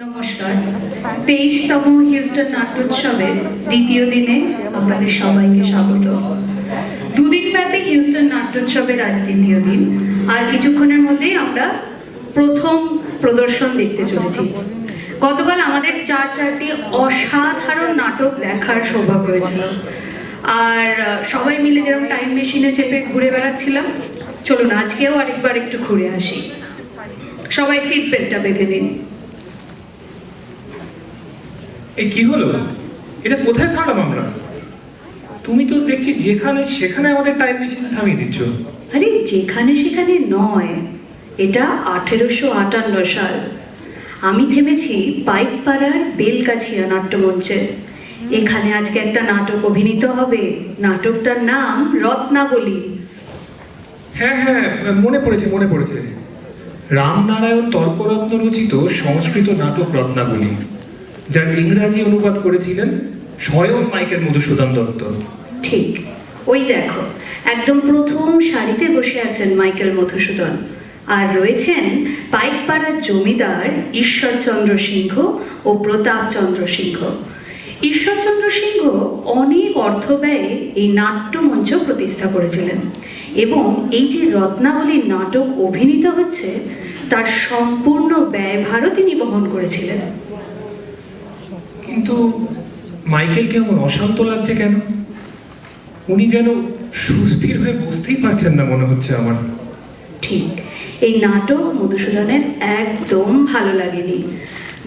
নমস্কার। 23তম হিউস্টন নাট্যোৎসবের দ্বিতীয় দিনে আপনাদের সবাইকে স্বাগত। দুদিন ব্যাপী হিউস্টন নাট্যোৎসবের আজ দ্বিতীয় দিন, আর কিছুক্ষণের মধ্যেই আমরা প্রথম প্রদর্শন দেখতে চলেছি। গতকাল আমাদের চারটি অসাধারণ নাটক দেখার সৌভাগ্য হয়েছিল, আর সবাই মিলে যেরকম টাইম মেশিনে চেপে ঘুরে বেড়াচ্ছিলাম, চলুন আজকেও আরেকবার একটু ঘুরে আসি। সবাই সিট বেল্টটা বেঁধে নিন। এই কি হলো? এটা কোথায় থামলাম আমরা? তুমি তো দেখছি যেখানে সেখানে আমাদের টাইম মেশিন থামিয়ে দিচ্ছ। আরে যেখানে সেখানে নয়, এটা 1858 সাল। আমি থেমেছি পাইকপাড়ার বেলগাছিয়া নাট্যমঞ্চে। এখানে আজকে একটা নাটক অভিনীত হবে। নাটকটার নাম রত্নাবলী। হ্যাঁ হ্যাঁ, মনে পড়েছে। রামনারায়ণ তর্করত্ন রচিত সংস্কৃত নাটক রত্নাবলী, যার ইংরাজি অনুবাদ করেছিলেন স্বয়ং মাইকেল মধুসূদন দত্ত। ঠিক, ওই দেখো, একদম প্রথম সারিতে বসে আছেন মাইকেল মধুসূদন, আর রয়েছেন পাইকপাড়ার জমিদার ঈশ্বরচন্দ্র সিংহ ও প্রতাপচন্দ্র সিংহ। ঈশ্বরচন্দ্র সিংহ অনেক অর্থ ব্যয়ে এই নাট্যমঞ্চ প্রতিষ্ঠা করেছিলেন, এবং এই যে রত্নাবলী নাটক অভিনীত হচ্ছে তার সম্পূর্ণ ব্যয়ভারও তিনি বহন করেছিলেন। কিন্তু মাইকেল কেমন অশান্ত লাগছে কেন? উনি যেন সুস্থির হয়ে বসতেই পারছেন না মনে হচ্ছে আমার। ঠিক, এই নাটক মধুসূদনের একদম ভালো লাগেনি,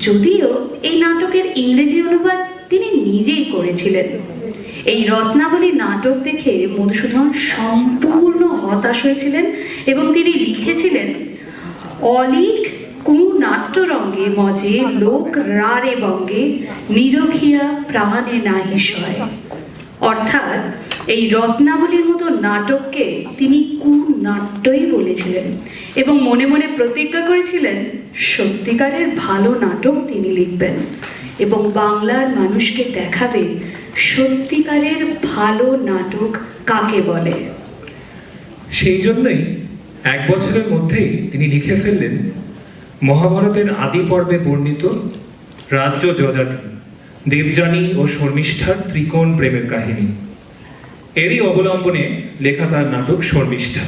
যদিও এই নাটকের ইংরেজি অনুবাদ তিনি নিজেই করেছিলেন। এই রত্নাবলী নাটক দেখে মধুসূদন সম্পূর্ণ হতাশ হয়েছিলেন, এবং তিনি লিখেছিলেন, অলিক কুনাট্যরঙ্গে মজে লোক রারে বঙ্গে নিরখিয়া প্রাণে নাহি সয়। অর্থাৎ এই রত্নাবলীর মতো নাটককে তিনি কুনাট্যই বলেছিলেন, এবং মনে মনে প্রতিজ্ঞা করেছিলেন সত্যিকারের ভালো নাটক তিনি লিখবেন এবং বাংলার মানুষকে দেখাবে সত্যিকারের ভালো নাটক কাকে বলে। সেই জন্যই 1 বছরের মধ্যেই তিনি লিখে ফেললেন মহাভারতের আদি পর্বে বর্ণিত রাজ্য যজাতি, দেবযানী ও শর্মিষ্ঠার ত্রিকোণ প্রেমের কাহিনী। এরই অবলম্বনে লেখা তার নাটক শর্মিষ্ঠা।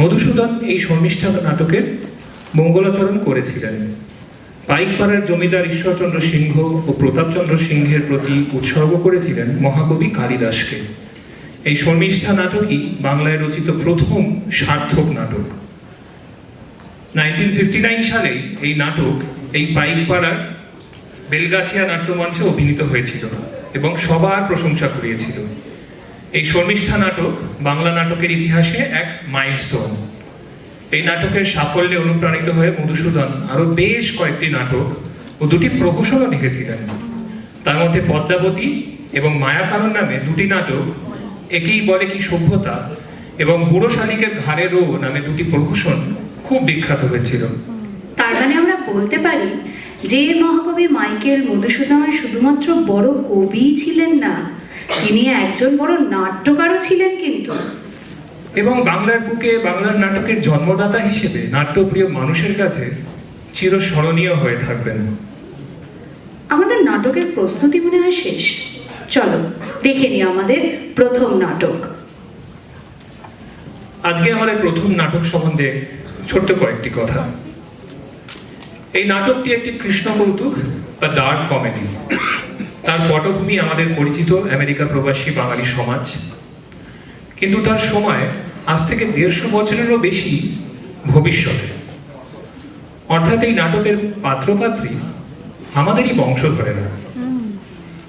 মধুসূদন এই শর্মিষ্ঠা নাটকের মঙ্গলাচরণ করেছিলেন। পাইকপাড়ার জমিদার ঈশ্বরচন্দ্র সিংহ ও প্রতাপচন্দ্র সিংহের প্রতি উৎসর্গ করেছিলেন মহাকবি কালিদাসকে। এই শর্মিষ্ঠা নাটকই বাংলায় রচিত প্রথম সার্থক নাটক। 1959 সালে এই নাটক এই পাইকপাড়ার বেলগাছিয়া নাট্যমঞ্চে অভিনীত হয়েছিল এবং সবার প্রশংসা কুড়িয়েছিল। এই শর্মিষ্ঠা নাটক বাংলা নাটকের ইতিহাসে এক মাইলস্টোন। এই নাটকের সাফল্যে অনুপ্রাণিত হয়ে মধুসূদন আরো বেশ কয়েকটি নাটক ও 2টি প্রহসনও লিখেছিলেন। তার মধ্যে পদ্মাবতী এবং মায়াকানন নামে 2টি নাটক, একেই বলে কি সভ্যতা এবং বুড়ো শালিকের ঘাড়ে রো নামে 2টি প্রহসন খুব বিখ্যাত হয়েছিল। তার মানে আমরা বলতে পারি যে মহাকবি মাইকেল মধুসূদন শুধুমাত্র বড় কবি ছিলেন না, তিনি একজন বড় নাট্যকারও ছিলেন। কিন্তু এবং বাংলার বুকে বাংলার নাটকের জন্মদাতা হিসেবে নাট্যপ্রিয় মানুষের কাছে চিরস্মরণীয় হয়ে থাকবেন। আমাদের নাটকের প্রস্তুতি মনে হয় শেষ। চলো দেখে নিই আমাদের প্রথম নাটক। আজকে আমাদের প্রথম নাটক সম্বন্ধে ছোট্ট কয়েকটি কথা। এই নাটকটি একটি কৃষ্ণ কৌতুক বা ডার্ক কমেডি। তার পটভূমি আমাদের পরিচিত আমেরিকা প্রবাসী বাঙালি সমাজ, কিন্তু তার সময় আজ থেকে 150 বছরেরও বেশি ভবিষ্যতে। অর্থাৎ এই নাটকের পাত্রপাত্রী আমাদেরই বংশধরেরা,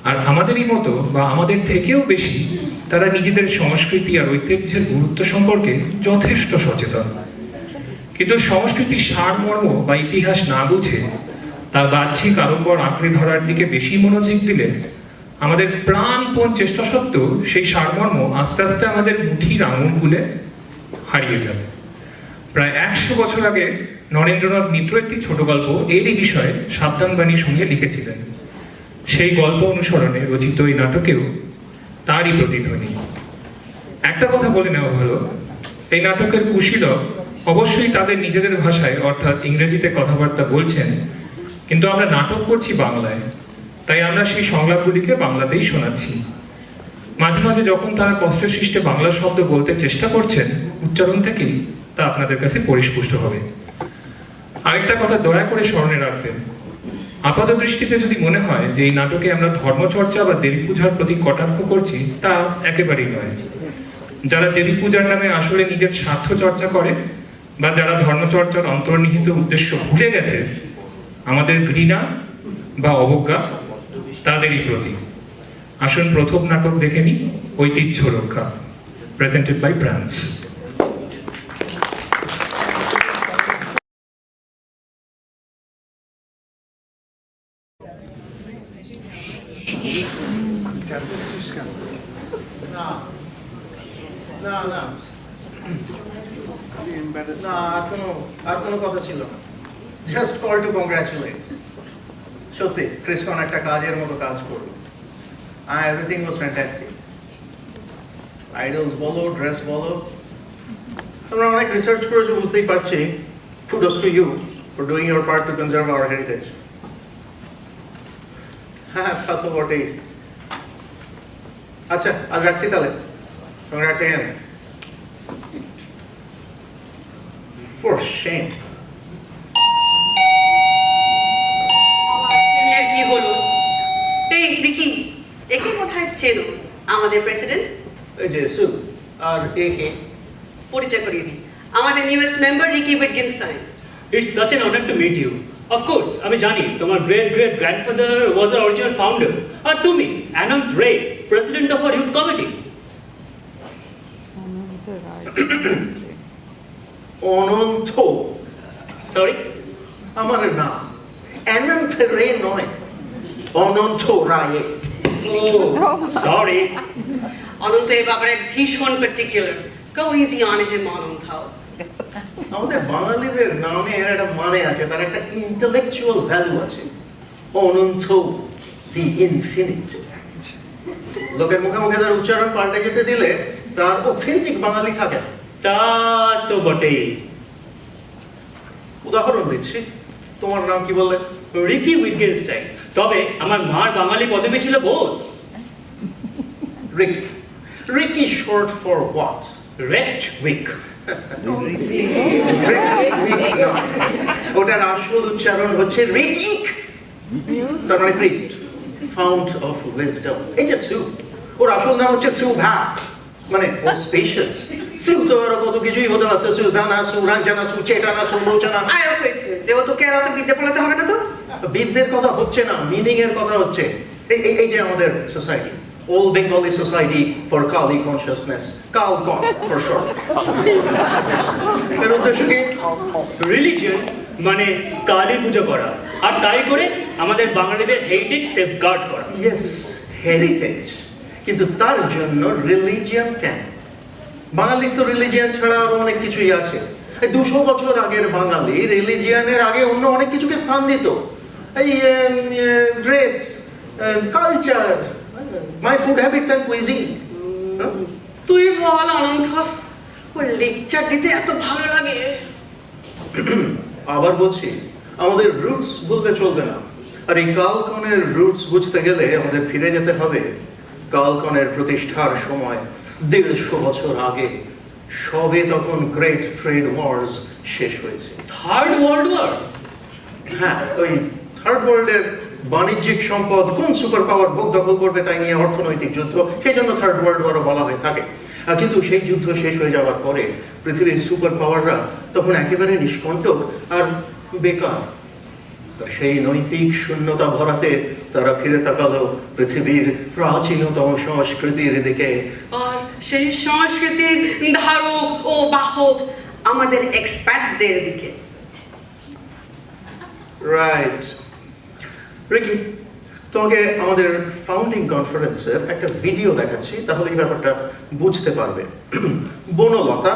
আর আমাদেরই মতো বা আমাদের থেকেও বেশি তারা নিজেদের সংস্কৃতি আর ঐতিহ্যের গুরুত্ব সম্পর্কে যথেষ্ট সচেতন। কিন্তু সংস্কৃতির সারমর্ম বা ইতিহাস না বুঝে তার বাহ্যিক আড়ম্বর আঁকড়ে ধরার দিকে বেশি মনোযোগ দিলে আমাদের প্রাণপণ চেষ্টা সত্ত্বেও সেই সারমর্ম আস্তে আস্তে আমাদের মুঠির আঙুলগুলো হারিয়ে যাবে। প্রায় 100 বছর আগে নরেন্দ্রনাথ মিত্র একটি ছোট গল্প এরই বিষয়ে সাবধানবাণীর সঙ্গে লিখেছিলেন। সেই গল্প অনুসরণে রচিত এই নাটকেও তারই প্রতিধ্বনি। একটা কথা বলে নেওয়া ভালো, এই নাটকের কুশীলক অবশ্যই তাদের নিজেদের ভাষায় অর্থাৎ ইংরেজিতে কথাবার্তা বলছেন, কিন্তু আমরা নাটক করছি বাংলায়, তাই আমরা সেই সংলাপগুলিকে বাংলাতেই শোনাচ্ছি। মাঝে মাঝে যখন তারা কষ্টের সৃষ্টে বাংলা শব্দ বলতে চেষ্টা করছেন, উচ্চারণ থেকেই তা আপনাদের কাছে পরিস্পুষ্ট হবে। আরেকটা কথা দয়া করে স্মরণে রাখবেন, আপাত দৃষ্টিতে যদি মনে হয় যে এই নাটকে আমরা ধর্মচর্চা বা দেবী পূজার প্রতি কটাক্ষ করছি, তা একেবারেই নয়। যারা দেবী পূজার নামে আসলে নিজের স্বার্থ চর্চা করে বা যারা ধর্মচর্চার অন্তর্নিহিত উদ্দেশ্য ভুলে গেছে, আমাদের ঘৃণা বা অবজ্ঞা তাদেরই প্রতি। আসুন প্রথম নাটক দেখে নিই, ঐতিহ্য রক্ষা, প্রেজেন্টেড বাই ব্রান্ডস। না না না না, আর কোনো কথা ছিল না। Just call to congratulate. সত্যি ক্রিসকন একটা কাজের মতো কাজ করলো। Everything was fantastic. আইডলস বলো, ড্রেস বলো, তোমরা অনেক রিসার্চ করেছো, বুঝতেই পারছি। Kudos to you for doing your part to conserve our heritage. হ্যাঁ, তা তো বটেই। আচ্ছা, আজ রাখছি তাহলে। Congrats again. For shame. আমার কি হলো? এই রিকি, একে কোথায় চেনো? আমাদের প্রেসিডেন্ট। এই যে সু আর একে পরিচয় করিয়ে দিই, আমাদের newest member Ricky উইটগেনস্টাইন। It's such an honor to meet you. Of course, আমি জানি তোমার great grandfather was our original founder. আর তুমি, Anant Ray, president of our youth committee. Ananta. Sorry? আমার নাম অনন্ত রে নয়, অনন্ত রায়। Oh, sorry. অনন্ত এই ব্যাপারে ভীষণ particular. Go easy on him Ananta. আমাদের বাঙালিদের নামের একটা মানে আছে, তার একটা ইন্টেলেকচুয়াল ভ্যালু আছে। অনন্ত, দি ইনফিনিট। লোকের মুখে মুখে তার উচ্চারণ পাল্টে যেতে দিলে তার অথেন্টিক বাঙালি থাকে। তা তো বটেই। উদাহরণ দিচ্ছি, তোমার নাম কি বললে? Ricky Wittgenstein. তবে আমার মার বাঙালি পদবী ছিল Bose. Ricky. Ricky short for what? রেট উইক। ওটার আসল উচ্চারণ হচ্ছে রিটিক, তার মানে প্রিস্ট, ফাউন্ট অফ উইজডম। এই যে সু, ওর আসল নাম হচ্ছে সুভা, মানে ও স্পেশাস। সু তো আরো কত কিছুই হতে পারতো, সুজানা, সুরাঞ্জনা, সুচেতনা, সুলোচনা। আয় হয়েছে যে ও তোকে আর অত বিদ্যা পড়াতে হবে না তো। বিদ্যের কথা হচ্ছে না, মিনিং এর কথা হচ্ছে। এই যে আমাদের society, All Bengali Society for Kali Consciousness, KALCON for short. এর উদ্দেশ্য কি? রিলিজিয়ন মানে কালী পূজা করা, আর তাই করে আমাদের বাঙালিদের হেরিটেজ সেফগার্ড করা। Yes, heritage. কিন্তু তার জন্য রিলিজিয়ন কেন? বাঙালির তো রিলিজিয়ন ছাড়া আরো অনেক কিছুই আছে। 200 বছর আগের বাঙালি রিলিজিয়নের আগে অন্য অনেক কিছুকে স্থান দিত। এই dress, culture, my food habits and cuisine. তুই বল অনন্ত, ও লেকচার দিতে এত ভালো লাগে। আবার বলছি, আমাদের রুটস ভুলতে চলবে না। আর এই কালকনের রুটস বুঝতে গেলে আমাদের ফিরে যেতে হবে কালকনের প্রতিষ্ঠার সময় 150 বছর আগে। সবে তখন গ্রেট ট্রেড ওয়ার্স শেষ হয়েছে। Third world war? হ্যাঁ, ওই থার্ড ওয়ার্ল্ডের বাণিজ্যিক সম্পদ কোন সুপার পাওয়ার ভোগ দখল করবে তাই নিয়ে অর্থনৈতিক যুদ্ধ, সেই জন্য থার্ড ওয়ার্ল্ড ওয়ারও বলা হয়ে থাকে। কিন্তু সেই যুদ্ধ শেষ হয়ে যাওয়ার পরে পৃথিবীর সুপার পাওয়াররা তখন একেবারে নিষ্কণ্টক আর বেকার। সেই নৈতিক শূন্যতা ভরাতে তারা ফিরে তাকালো পৃথিবীর প্রাচীনতম সংস্কৃতির দিকে। আর সেই সংস্কৃতির ধারক ও বাহক আমাদের এক্সপার্টদের দিকে। রাইট। রিকি, তোমাকে আমাদের ফাউন্ডিং কনফারেন্সের একটা ভিডিও দেখাচ্ছি, তাহলে এই ব্যাপারটা বুঝতে পারবে। বনলতা।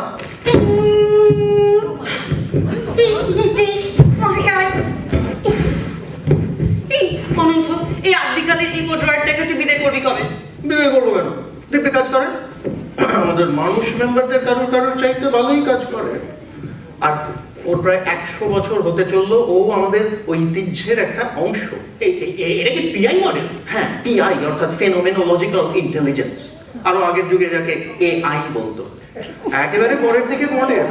এই অনন্ত, এই আদিকালের ইকো ড্রয়ারটাকে তুই বিদায় করবি কবে? বিদায় করবো কেন? দিব্যি কাজ করে। আমাদের মানুষ মেম্বারদের কারোর চাইতে ভালোই কাজ করে। আর ওর প্রায় 100 বছর হতে চললো, ও আমাদের ঐতিহ্যের একটা অংশ। এটা কি পিআই মডেল? হ্যাঁ, পিআই অর্থাৎ ফেনোমেনোলজিক্যাল ইন্টেলিজেন্স, আরো আগের যুগে যাকে এআই বলতো, একেবারে পরের দিকে মডেল।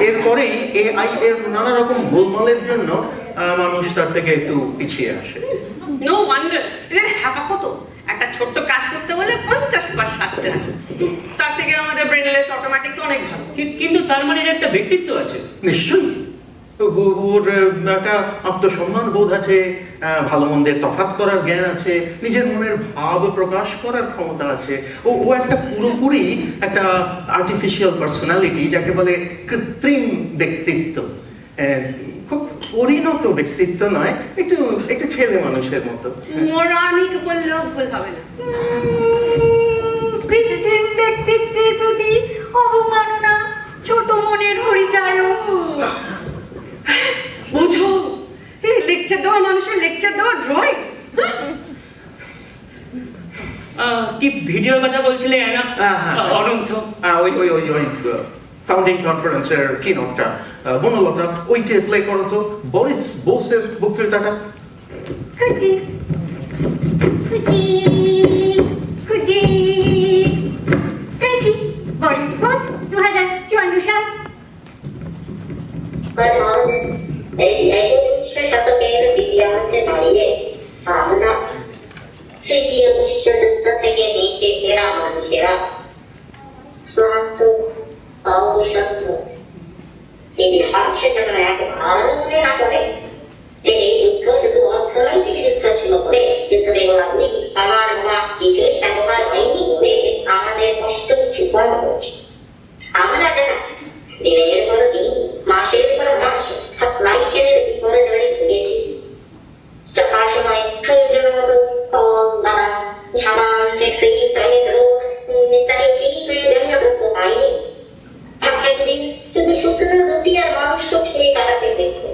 এরপরেই এআই এর নানা রকম গোলমালের জন্য মানুষ তার থেকে একটু পিছিয়ে আসে। নো ওয়ান্ডার, এদের হ্যাপা কত। একটা ছোট্ট কাজ করতে বলে 50 বার সারতে হয়। তার থেকে আমাদের ব্রেনলেস অটোমেটিক্স অনেক ভালো। কিন্তু তার মানে এর একটা ব্যক্তিত্ব আছে। নিশ্চয়ই, ওর একটা আত্মসম্মান বোধ আছে, ভালো মন্দের তফাৎ করার জ্ঞান আছে, নিজের মনের ভাব প্রকাশ করার ক্ষমতা আছে। ও একটা পুরোপুরি একটা আর্টিফিশিয়াল পার্সোনালিটি, যাকে বলে কৃত্রিম ব্যক্তিত্ব। খুব পরিণত ব্যক্তিত্ব নয়, একটু একটু ছেলে মানুষের মতো। মোরানিক বললেও ভুল হবে না। কৃত্রিম ব্যক্তিত্বের প্রতি অবমাননা ছোট মনের পরিচয়। বুঝো, এই লেকচার দেওয়া মানুষের লেকচার দেওয়া ড্রয়িং। কি ভিডিওর কথা বলছিলে অ্যানা? হ্যাঁ। অনন্ত। ওই ফাউন্ডিং কনফারেন্সের কিনোটটা, বনলতা ওইটা প্লে করো তো, বরিস বোসের বক্তৃতাটা। খুঁজি খুঁজি খুঁজি পেয়েছি। বরিস বোস 2054 সাল। এই একবিংশ শতকের দ্বিতীয়ার্ধে দাঁড়িয়ে আমরা তৃতীয় বিশ্বযুদ্ধ থেকে নিচে ফেরা মানুষেরা ক্লান্ত, অবসন্ন, ইতিহাস যেন একবার মনে না করে যে এই যুদ্ধ শুধু অর্থনৈতিক যুদ্ধ ছিল বলে, যুদ্ধ দেবরাবলী আমার মা কিছুই ব্যবহার হয়নি বলে আমাদের কষ্ট কিছু কম হচ্ছে। আমরা যারা দিনের পর দিন, মাসের পর মাস সাপ্লাই চেনের বিপর্যয়ে ভুগেছি, যথাসময়ে প্রয়োজন মতো ফল, বাদাম, সাবান, বিস্কুট, টয়লেট রোড ইত্যাদি প্রয়োজনীয় দ্রব্য পাইনি। আগের দিন শুধু শুকনো রুটি আর মাংস খেয়ে কাটাতে হয়েছে।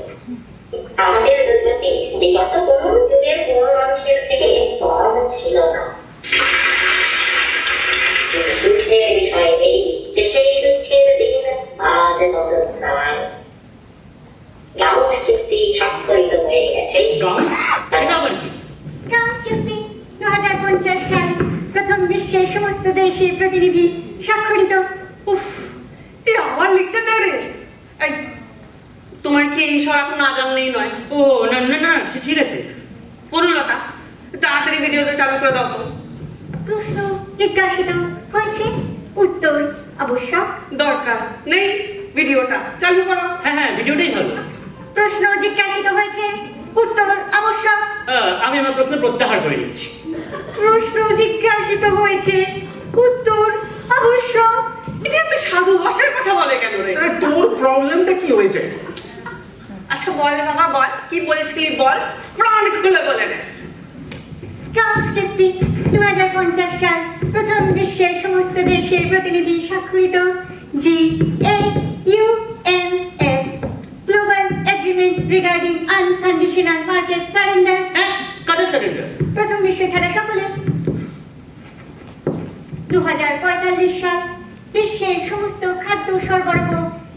আমাদের দুর্গতি বিগত কোনো যুগের কোনো মানুষের থেকে কম ছিল না। সুখের বিষয় এই যে সেই দুঃখের দিন আজ বদল নয়। গাউস চুক্তি স্বাক্ষরিত হয়ে গেছে। গাউস? সেটা আবার কি? গাউস চুক্তি 2050 সাল প্রথম বিশ্বের সমস্ত দেশের প্রতিনিধি স্বাক্ষরিত। উফ, এই আবার লেকচার দেয় রে। এই, তোমার কি এইসব এখন না জানলেই নয়? ও না না না, ঠিক আছে। বনলতা, তাড়াতাড়ি ভিডিওটা চালু করে দাও তো। প্রশ্ন জিজ্ঞাসিত হয়েছে, উত্তর আবশ্যক। দরকার নেই, ভিডিওটা চালু করো। হ্যাঁ, ভিডিওটাই ভালো। প্রশ্ন জিজ্ঞাসিত হয়েছে, উত্তর আবশ্যক। আমি আমার প্রশ্ন প্রত্যাহার করে নিচ্ছি। প্রশ্ন জিজ্ঞাসিত হয়েছে, উত্তর আবশ্যক। এটা একটা সাধু ভাষার কথা বলে কেন রে? তোর প্রবলেমটা কি হয়েছে? আচ্ছা বল রে বাবা, বল কি বলছিলি, বল প্রাণ খুলে বলে রে। গাউস চুক্তি 2050 সাল প্রথম বিশ্বের সমস্ত দেশের প্রতিনিধি স্বাক্ষরিত। GAUMS global agreement regarding unconditional market surrender. হ্যাঁ, কাদের সারেন্ডার? প্রথম বিশ্ব ছাড়া সকলে। 2045 সাল বিশ্বের সমস্ত খাদ্য সরবরাহ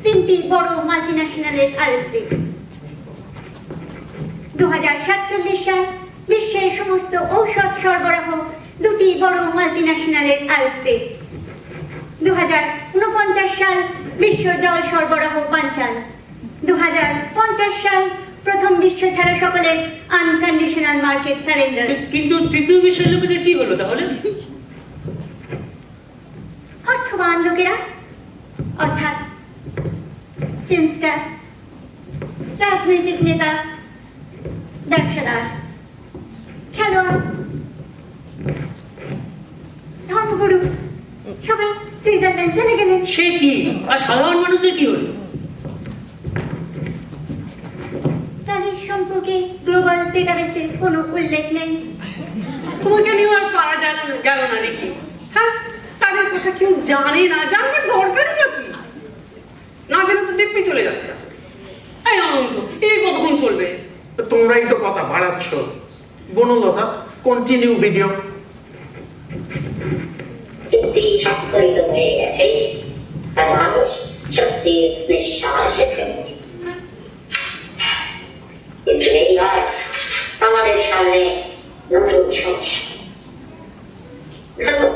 3টি বড় মাল্টিন্যাশনালের আয়ত্তে। 2047 সাল বিশ্বের সমস্ত ঔষধ সরবরাহ 2টি বড় মাল্টিন্যাশনালের আয়ত্তে। 2049 সাল বিশ্ব জল সরবরাহ বানচাল। 2050 সাল প্রথম বিশ্ব ছাড়া সকলে আনকন্ডিশনাল মার্কেট সারেন্ডার। কিন্তু তৃতীয় বিশ্বের লোকেদের কি হলো তাহলে? অর্থবান লোকেরা, অর্থাৎ ফিল্মস্টার, রাজনৈতিক নেতা, ব্যবসাদার, খেলোয়াড়, ধর্মগুরু সবাই সুইজারল্যান্ড চলে গেলেন। সে কি? আর সাধারণ মানুষের কি হলো? তাদের সম্পর্কে গ্লোবাল ডেটাবেসে কোনো উল্লেখ নেই। তোমাকে নিয়ে আর পারা গেল না নাকি? হ্যাঁ, তাদের কথা কেউ জানে না, জানবার দরকারই বা কি? না জেনে তো দিব্যি চলে যাচ্ছে। এই অনন্ত, এই কতক্ষণ চলবে? তোমরাই তো কথা বাড়াচ্ছ। Banalata, continue video. চুক্তি স্বাক্ষরিত হয়ে গেছে। আর মানুষ স্বস্তির নিঃশ্বাস ফেলেছি। কিন্তু এইবার আমাদের সামনে নতুন সমস্যা। ধরো,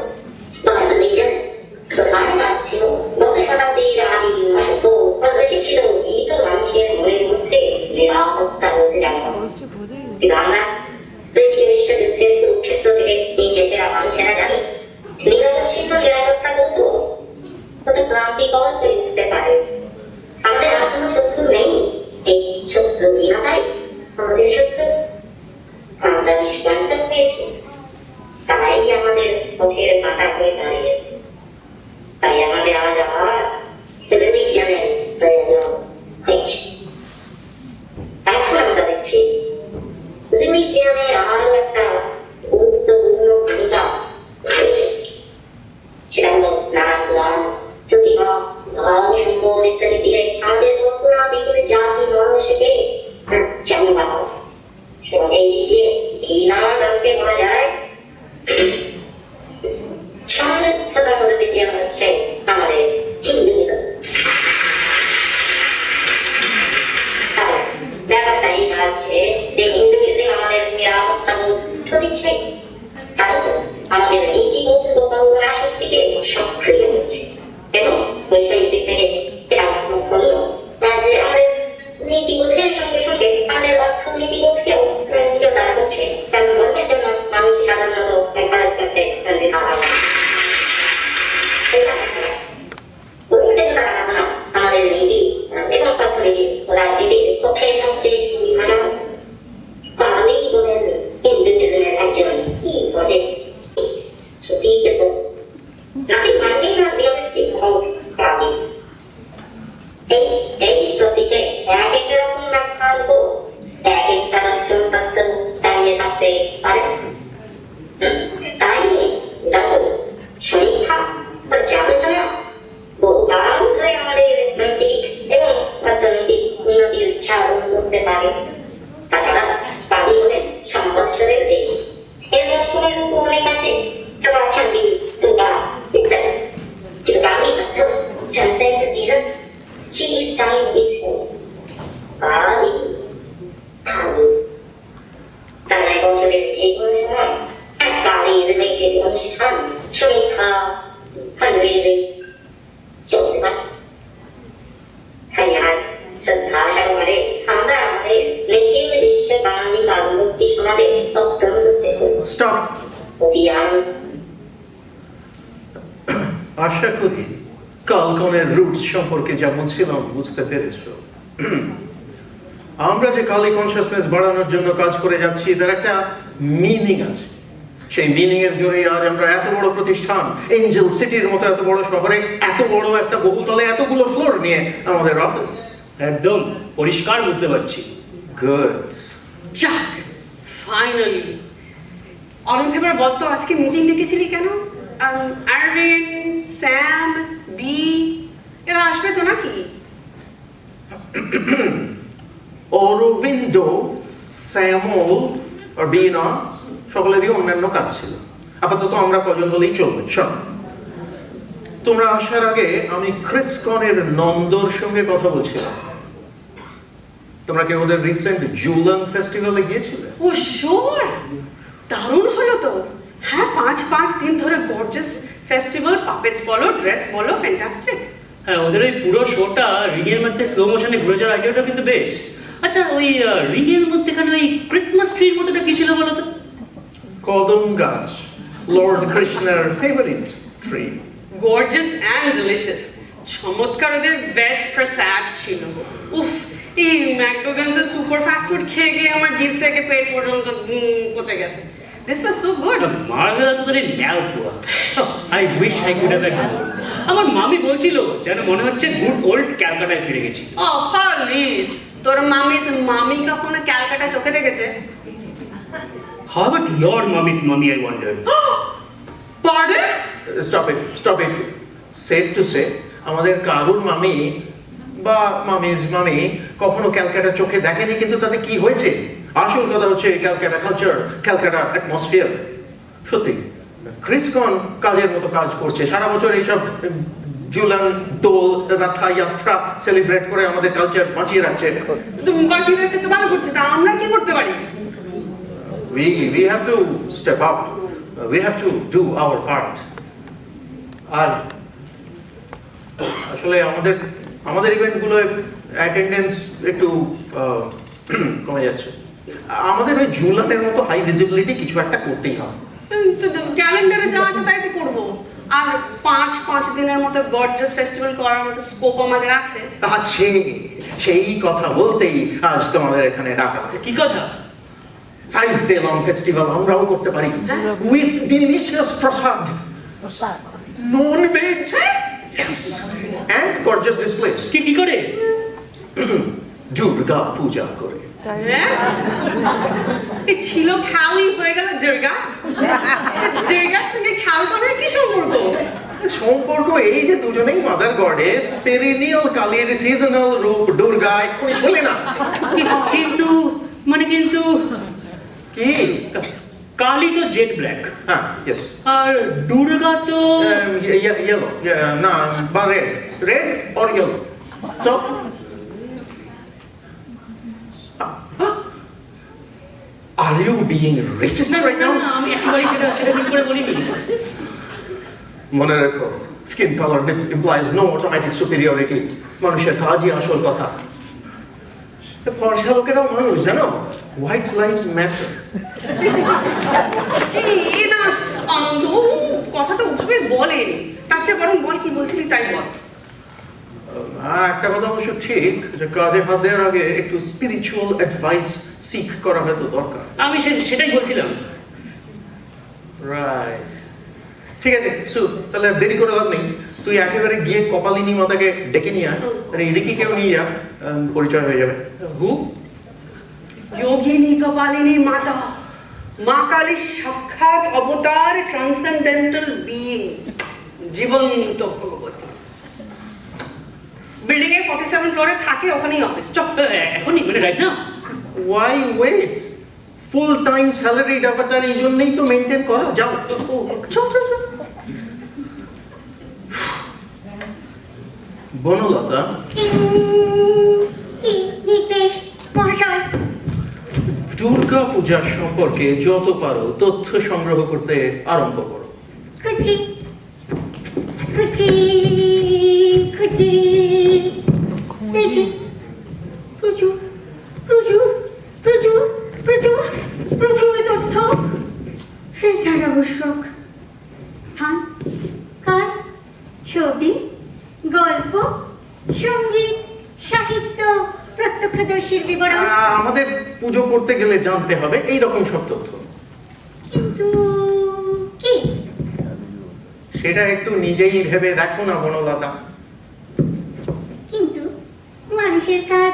তোমাদের নিজের কোথায় ছিল গত শতাব্দীর আদি অসভ্য অশিক্ষিত মৃত মানুষের মনের মধ্যে নিরাপত্তা বলতে জানো। বাংলা তৃতীয় বিশ্বযুদ্ধের কুরুক্ষেত্র থেকে নিচে ফেরা মানুষেরা জানি নিরবচ্ছিন্ন নিরাপত্তা বলতো কত ক্রান্তিকর হয়ে উঠতে পারে। আমাদের আর কোনো শত্রু নেই, এই শত্রু বিনাটাই আমাদের শত্রু। আমরা বিস্ফারিত হয়েছি, তাই আমাদের পথের কাঁটা হয়ে দাঁড়িয়েছে। তাই আমাদের আজ আবার রিলিজিয়নের প্রয়োজন হয়েছে। এখন আমরা দেখছি রিলিজিয়নের আরো একটা গুরুত্বপূর্ণ ভূমিকা রয়েছে। সেটা হলো নানান গুণ, প্রতিভা, ধন সম্পদ ইত্যাদি দিয়ে আমাদের অপরাধীন জাতি মানুষকে যেমন বানাবো। এই দিক দিয়ে এই নানা দলকে বলা যায় সমৃদ্ধতার মধ্যে বেঁচে হচ্ছে আমাদের হিন্দুইজম। ব্যাপারটা এই দাঁড়াচ্ছে যে হিন্দুইজম আমাদের নিরাপত্তা বোধ দিচ্ছে, কারণ আমাদের নীতিবোধ কল্পনা শক্তিকে সক্রিয় হচ্ছে এবং বৈষয়িক দিক থেকে এটা লক্ষণীয়। আমাদের নীতিবোধের সঙ্গে সঙ্গে আমাদের অর্থনীতিবোধকেও জোরদার হচ্ছে, কারণ ধর্মের জন্য মানুষ সাধারণত খরচ করতে আমাদের নীতি এবং অর্থনীতি রাজনীতির পক্ষে সবচেয়ে সুবিধাজনক। আমি বলেন হিন্দুইজমের একজন কি প্রদেশ সত্যিই nothing mundane or realistic about Kavi. এই প্রতীকে এক এক রকম ব্যাখ্যা এক একটা দর্শন তত্ত্ব দাঁড়িয়ে থাকতে পারে। তাই নিয়ে দেখো সমীক্ষা ও জাগরণা বহুকাল ধরে আমাদের নৈতিক এবং অর্থনৈতিক উন্নতির সাধন করতে পারে। তাছাড়া কাবি হলেন সংবৎসরের দেব, এর দর্শনের অনেক আছে, যথা ছন্দি, দুর্গা ইত্যাদি। কিন্তু কাবি herself transcends the seasons. She is time itself. Kali Kali তার বছরের যে কোনো সময় এক কালী রিলেটেড অনুষ্ঠান, সমীক্ষা, ফান্ডরেজিং চলতে পারে। তাই আজ শ্রদ্ধা সহকারে আমরা আমাদের নিখিল বিশ্ব বাঙালি কাব্যমূর্তি সমাজে অত্যন্ত স্টপ। অভিযান। আশা করি কালকনের রুটস সম্পর্কে যা বলছিলাম বুঝতে পেরেছ। আমরা যে কালি কনসিয়াসনেস বাড়ানোর জন্য কাজ করে যাচ্ছি তার একটা মিনিং আছে। সেই মিনিং এর জোরে আজ আমরা এত বড় প্রতিষ্ঠান এঞ্জেল সিটির মতো এত বড় শহরে এত বড় একটা বহুতলে এতগুলো ফ্লোর নিয়ে আমাদের অফিস। একদম পরিষ্কার বুঝতে পারছি। গুড। যাক, ফাইনালি। অনন্ত, এবার বলতো আজকে মিটিং ডেকেছিলি কেন? আরভিন, স্যাম, বি এরা আসবে তো নাকি? অরবিন্দো, স্যামল আর বিনা সকলেরই অন্যান্য কাজ ছিল। আপাতত আমরা কজন হলেই চলবে। শোনো, তোমরা আসার আগে আমি ক্রিসকনের নন্দর সঙ্গে কথা বলছিলাম। তোমরা কি ওদের রিসেন্ট জুলন ফেস্টিভ্যালে গিয়েছিলে? ও শিওর, দারুণ হলো তো। হ্যাঁ, 5 দিন ধরে গর্জিয়াস ফেস্টিভ্যাল, পাপেটস বলো, ড্রেস বলো, ফ্যান্টাস্টিক। হ্যাঁ, ওদের ওই পুরো শোটা রিংয়ের মধ্যে স্লো মোশনে ঘুরে যাওয়ার আইডিয়াটা কিন্তু বেশ। আচ্ছা, ওই রিংয়ের মধ্যেখানে ওই ক্রিসমাস ট্রির মতোটা কি ছিল বলো তো? কদম গাছ, লর্ড কৃষ্ণের favourite tree. Gorgeous and delicious. চমৎকার ওদের ভেজ প্রসাদ ছিল। উফ, এই ম্যাকডোনাল্ডসের সুপার ফাস্ট ফুড খেয়ে গিয়ে আমার জিভ থেকে পেট পর্যন্ত পচে গেছে। This was so good. Marvellous করে ন্যাও পোয়া। I wish I could have had. আমার মামি বলছিল যেন মনে হচ্ছে গুড ওল্ড ক্যালকাটায় ফিরে গেছি। ও প্লিজ, তোর মামি কখনো ক্যালকাটা চোখে দেখেছে? How about your mommy's mommy, I wonder? Pardon? Stop it. Safe to say আমাদের কারুর মামি বা মামিজ মামি কখনো ক্যালকাটা চোখে দেখেনি, কিন্তু তাতে কি হয়েছে? আসল কথা হচ্ছে ক্যালকাটা কালচার, ক্যালকাটা অ্যাটমসফিয়ার। সত্যি ক্রিসকন কাজের মতো কাজ করছে, সারা বছর এইসব জুলান দোল রাথা যাত্রা সেলিব্রেট করে আমাদের কালচার বাঁচিয়ে রাখছে। তুমি বাঁচিয়ে রাখতে তো ভালো করছে, তা আমরা কি করতে পারি? We have to step up. We have to do our part. আর আসলে আমাদের ইভেন্টগুলোয় অ্যাটেন্ডেন্স একটু কমে যাচ্ছে। আমাদের ওই জুলানের মতো হাই ভিজিবিলিটি কিছু একটা করতেই হবে। ক্যালেন্ডারে যা আছে তাই তো করবো। আর 5 দিনের মতো গর্জাস ফেস্টিভ্যাল করার মতো স্কোপ আমাদের আছে। সেই কথা বলতেই আজ তোমাদের এখানে ডাকা। কি কথা? 5 day long festival আমরাও করতে পারি with delicious prasad, non-veg, yes, and gorgeous displays. কি করে? দুর্গা পূজা করে। হ্যাঁ? এ ছিল খালি হয়ে গেল দুর্গার সঙ্গে খেয়াল করার কি সম্পর্ক এই যে দুজনেই মাদার গডেস, পেরিনিয়াল কালীর সিজনাল রূপ দুর্গা এক্ষুনি ছেলে না। কিন্তু কি? কালী তো জেড ব্ল্যাক, হ্যাঁ, ইয়েস। আর দুর্গা তো ইয়েলো, না বা red or yellow. So are you being racist right now? আমি একেবারে সেটা ঠিক করে বলিনি। মনে রেখো, skin colour implies no automatic superiority. মানুষের কাজই আসল কথা। ফর্সা লোকেরাও মানুষ, জানো? White lives matter. এটা আনন্দ কথাটা ওভাবে বলেনি, তার চেয়ে বরং বল কি বলছিলি তাই বল। একটা কথা অবশ্য ঠিক যে কাজে হাত দেওয়ার আগে একটু স্পিরিচুয়াল অ্যাডভাইস সিক করা হয়তো দরকার। আমি সেটাই বলছিলাম। রাইট, ঠিক আছে সু, তাহলে আর দেরি করে লাভ নেই। তুই একেবারে গিয়ে কপালিনী মাতাকে ডেকে নিয়ে আয়, আর এই রিকিকেও নিয়ে যা, পরিচয় হয়ে যাবে। হু? যোগিনী কপালিনী মাতা, মা কালীর সাক্ষাৎ অবতার, ট্রান্সেন্ডেন্টাল বিইং, জীবন্ত ভগবতী। বিল্ডিং এর 47 ফ্লোরে থাকে, ওখানেই অফিস। এখনই মানে রাইট না? Why wait, full time salary avatar এই জন্যই তো মেনটেন করা। যাও চল। বনলতা, কি নির্দেশ মহাশয়? দুর্গা পূজার সম্পর্কে যত পারো তথ্য সংগ্রহ করতে আরম্ভ করো। খুঁজি পেয়েছি। প্রচুর তথ্য। ফিল্টার আবশ্যক। স্থান, কাল, ছবি, গল্প, সঙ্গীত, সাহিত্য, প্রত্যক্ষদর্শীর বিবরণ। আমাদের পুজো করতে গেলে জানতে হবে এই রকম সব তথ্য। কিন্তু কি? সেটা একটু নিজেই ভেবে দেখো না বনলতা। কিন্তু মানুষের কাজ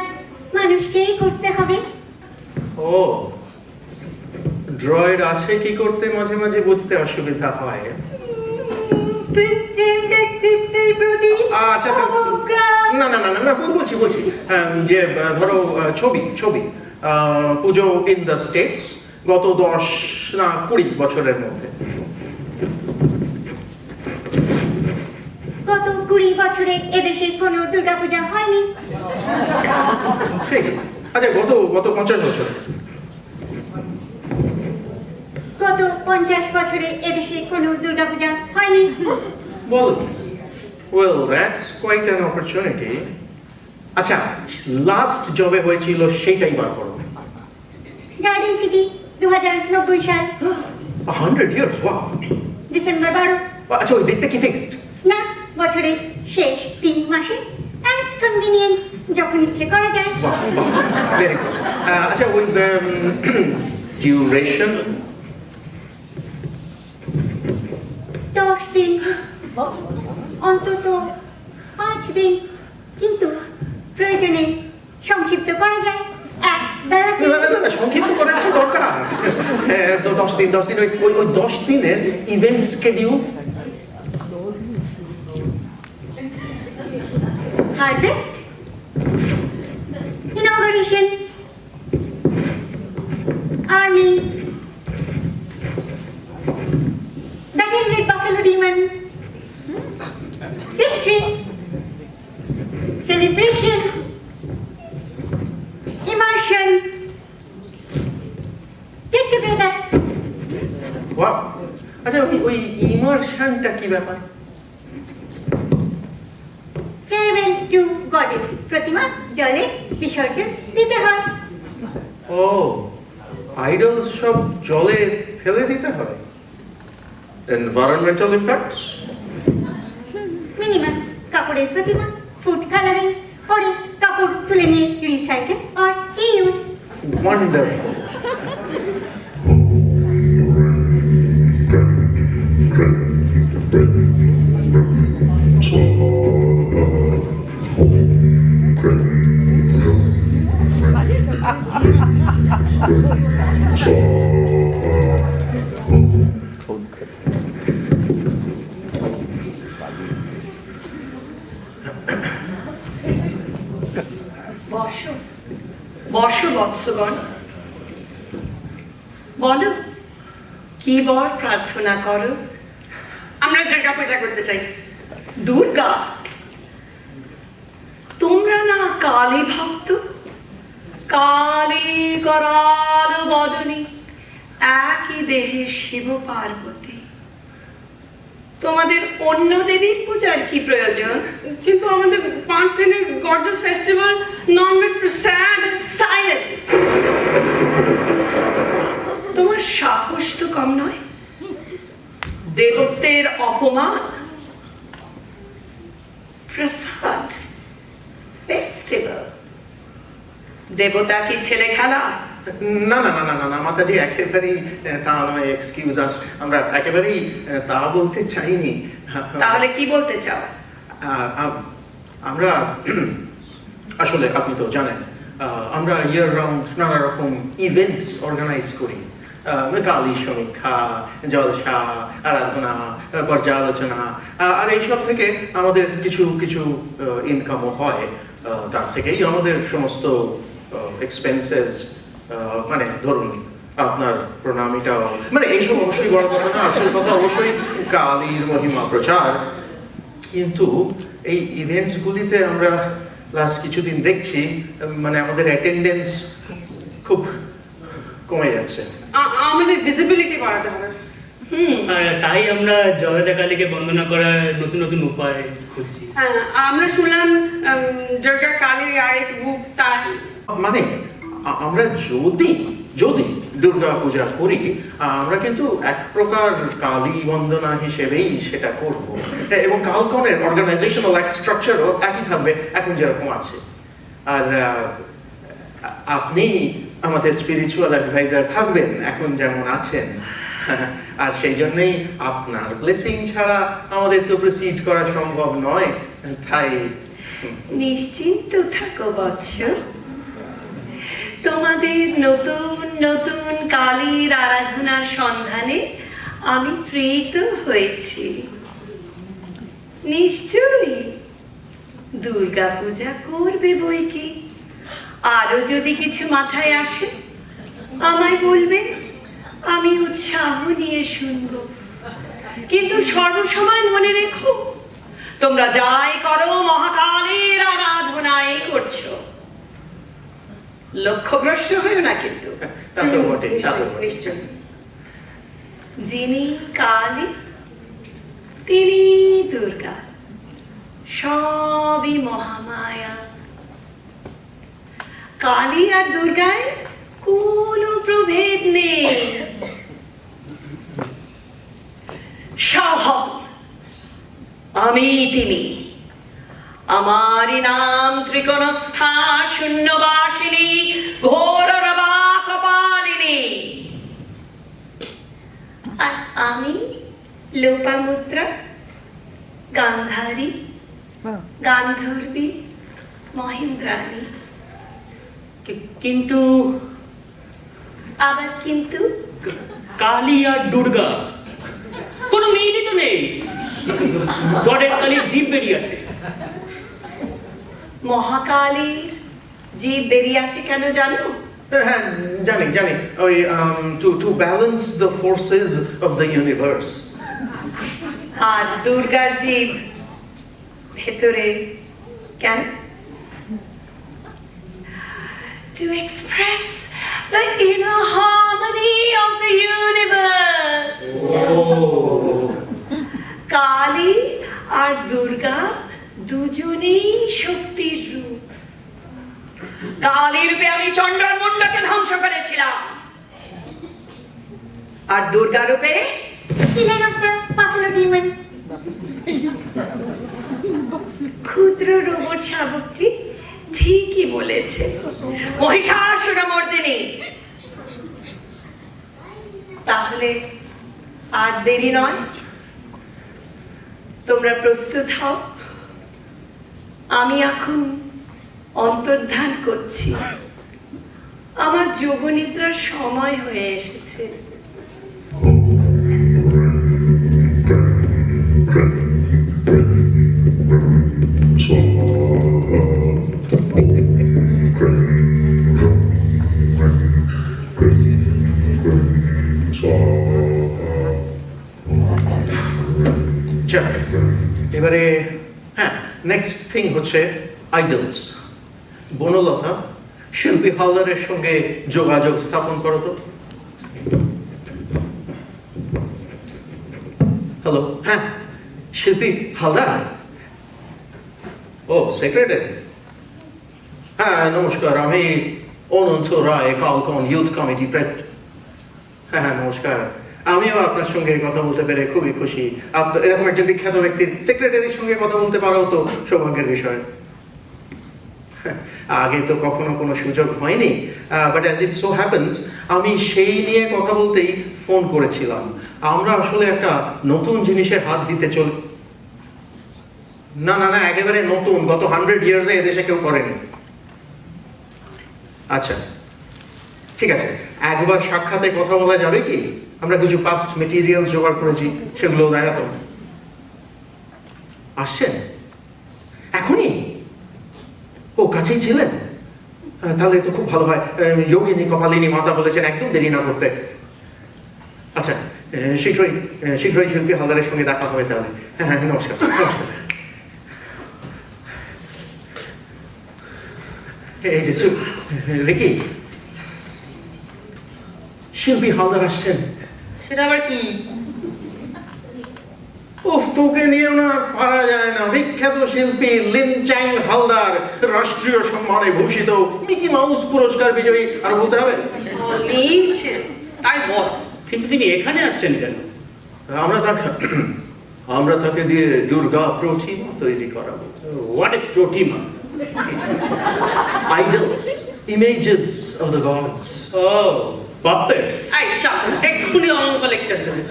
মানুষকেই করতে হবে। ও, ড্রয়েড আছে কি করতে মাঝে মাঝে বুঝতে অসুবিধা হয়। কৃত্রিম ব্যক্তিত্বের প্রতি আচ্ছা অবজ্ঞা। না বলছি যে ধরো ছবি পুজো ইন দ্য স্টেটস গত 10 না 20 বছরের মধ্যে। গত 20 বছরে এদেশে কোনো দুর্গাপূজা হয়নি। ঠিক, আচ্ছা গত 50 বছর। গত 50 বছরে এদেশে কোনো দুর্গাপূজা হয়নি। বল, well that's quite an opportunity. আচ্ছা, লাস্ট জবে হয়েছিল সেইটাই বার করো। গার্ডেন সিটি 2090 সাল। 100 years, wow. ডিসেম্বর 12। আচ্ছা, ওই ডেটটা কি ফিক্সড? না, বছরের শেষ 3 মাসে, অ্যাজ কনভিনিয়েন্ট, যখন ইচ্ছে করা যায়। বাহ, ভেরি গুড। আচ্ছা, ওই ডিউরেশন? 10 দিন, অন্তত 5 দিন, কিন্তু প্রয়োজনে সংক্ষিপ্ত করা যায়। এক বেলাতে। না, সংক্ষিপ্ত করার কি দরকার? তো 10 দিন ওই 10 দিনের event schedule. Harvest, inauguration, army, battle with buffalo demon, victory, আচ্ছা ওই ইমার্শনটা কি ব্যাপার? ফেয়ারওয়েল টু গডেস প্রতিমা জলে বিসর্জন দিতে হয়। ও, আইডল সব জলে ফেলে দিতে হয়। Environmental impacts? মিনিমাম কাপড়ের প্রতিমা, ফুড কালারিং, পরে কাপড় তুলে নিয়ে রিসাইকেল আর রিইউজ। ওয়ান্ডারফুল। বসো বসো বৎসগণ, বলো কি বর প্রার্থনা করো? আমরা দুর্গা পূজা করতে চাই। দুর্গা? তোমরা না কালী ভক্ত? কালী করাল বদনী, একই দেহে শিব পার্বতী। তোমাদের অন্য দেবীর পূজার কি প্রয়োজন? কিন্তু আমাদের 5 দিনের গর্জাস ফেস্টিভ্যাল, ননভেজ প্রসাদ। সাইলেন্স! তোমার সাহস তো কম নয়। দেবত্বের অপমান, প্রসাদ, ফেস্টিভ্যাল, দেবতা কি ছেলে খেলা? না না না না না না মাতাজি, একেবারেই তা নয়। এক্সকিউজ আস, আমরা একেবারেই তা বলতে চাইনি। তাহলে কি বলতে চাও? আমরা আসলে, আপনি তো জানেন, আমরা ইয়ার রাউন্ড নানা রকম ইভেন্টস অর্গানাইজ করি। কালী সমীক্ষা, জলসা, আরাধনা, পর্যালোচনা, আর এইসব থেকে আমাদের কিছু কিছু ইনকামও হয়। তার থেকেই আমাদের সমস্ত এক্সপেন্সেস, মানে ধরুন আপনার প্রণামীটাও, মানে এইসব অবশ্যই বড় কথা না। আসল কথা অবশ্যই কালীর মহিমা প্রচার। কিন্তু এই ইভেন্টসগুলিতে আমরা লাস্ট কিছুদিন দেখছি মানে আমাদের অ্যাটেন্ডেন্স খুব কমে যাচ্ছে। আমাদের ভিজিবিলিটি বাড়াতে হবে। আর তাই আমরা জয়দা কালীকে বন্দনা করার নতুন নতুন উপায় খুঁজছি। হ্যাঁ, আমরা শুনলাম দুর্গা কালীর আরেক রূপ, তাই মানে আমরা যদি যদি দুর্গা পূজা করি, আমরা কিন্তু এক প্রকার কালী বন্দনা হিসেবেই সেটা করব, এবং কালকনের অর্গানাইজেশনাল স্ট্রাকচারও একই থাকবে এখন যেরকম আছে। আর আপনি আমাদের স্পিরিচুয়াল অ্যাডভাইজার থাকবেন এখন যেমন আছেন। আর সেই জন্যই আপনার ব্লেসিং ছাড়া আমাদের তো প্রসিড করা সম্ভব নয়। তাই নিশ্চিন্ত থাকো বৎস, তোমাদের নতুন নতুন কালীর আরাধনার সন্ধানে আমি প্রীত হয়েছি। নিশ্চয়ই দুর্গা পূজা করবে বই কি। আরো যদি কিছু মাথায় আসে আমায় বলবে, আমি উৎসাহ নিয়ে শুনব। কিন্তু সর্বসময় মনে রেখো, তোমরা যাই করো মহাকালীর আরাধনায় করছো। লক্ষ্যভ্রষ্ট হইও না কিন্তু। তা তো বটে, তা তো বটে। নিশ্চয়। যিনি কালী তিনি দুর্গা, সবই মহামায়া। কালী আর দুর্গায় কোনো প্রভেদ নেই। সহম আমি তিনি, আমারই নাম ত্রিকোণস্থা শূন্যবাসিনী ঘোররবা কপালিনী। আর আমি লোপামুদ্রা, গান্ধারী, গান্ধর্বী, মহেন্দ্রাণী। কিন্তু আবার কিন্তু কালী আর দুর্গা কোনো মিলই তো নেই। গডেস কালীর জীব বেরিয়ে আছে। মহাকালীর জীব বেরিয়ে আছে কেন জানো? হ্যাঁ জানি জানি, ওই to balance the forces of the universe. আর দুর্গার জীব ভেতরে কেন? To express the inner harmony of the universe. Genius. Kali আর দুর্গা দুজনেই শক্তির রূপ। কালী রূপে আমি চণ্ডাল মুন্ডকে ধ্বংস করেছিলাম, আর দুর্গা রূপে Killer of the Buffalo Demon. ক্ষুদ্র রোবট শাবকটি ঠিকই বলেছে, মহিষাসুরমর্দিনী। তাহলে আর দেরি নয়, তোমরা প্রস্তুত হও। আমি এখন অন্তর্ধান করছি, আমার যোগনিদ্রার সময় হয়ে এসেছে। যাক, এবারে হ্যাঁ, নেক্সট থিং হচ্ছে আইডলস। বনলতা, শিল্পী হালদারের সঙ্গে যোগাযোগ স্থাপন করো তো। হ্যালো, হ্যাঁ, শিল্পী হালদার। ও, সেক্রেটারি। হ্যাঁ, নমস্কার, আমি অনন্ত রায়, কালকন ইউথ কমিটি প্রেসিডেন্ট। হ্যাঁ হ্যাঁ, নমস্কার। আমিও আপনার সঙ্গে কথা বলতে পেরে খুবই খুশি। আপনার এরকম একজন বিখ্যাত ব্যক্তির সেক্রেটারির সঙ্গে কথা বলতে পারাও তো সৌভাগ্যের বিষয়। আগে তো কখনো কোনো সুযোগ হয়নি, but as it so happens আমি সেই নিয়ে কথা বলতেই ফোন করেছিলাম। আমরা আসলে একটা নতুন জিনিসে হাত দিতে চল। না না না, একেবারে নতুন, গত 100 ইয়ার্সে এদেশে কেউ করেনি। আচ্ছা, ঠিক আছে, একবার সাক্ষাতে কথা বলা যাবে কি? আমরা কিছু পাস্ট মেটেরিয়াল জোগাড় করেছি, সেগুলো দেখাতো। আসছেন এখনই? ও, কাছেই ছিলেন? তাহলে তো খুব ভালো হয়। যোগিনী কপালিনী মাতা বলেছেন একদম দেরি না করতে। আচ্ছা, শীঘ্রই শীঘ্রই শিল্পী হালদারের সঙ্গে দেখা হবে তাহলে। হ্যাঁ হ্যাঁ, নমস্কার নমস্কার। এই যে রিকি, শিল্পী হালদার আসছেন। সেটা আবার কি? উফ, তোকে নিয়ে না আর পারা যায় না। বিখ্যাত শিল্পী লিন চ্যাং হালদার, রাষ্ট্রীয় সম্মানে ভূষিত, মিকি মাউস পুরস্কার বিজয়ী। আর বলতে হবে? নিচ্ছে তাই বল। কিন্তু তিনি এখানে আসছেন কেন? আমরা তাকে দিয়ে দুর্গা প্রতিমা তৈরি করাবো। What is pratima? Idols, images of the gods. ও, puppets. এই চাপ, এক্ষুনি অনন্ত লেকচার দেবে।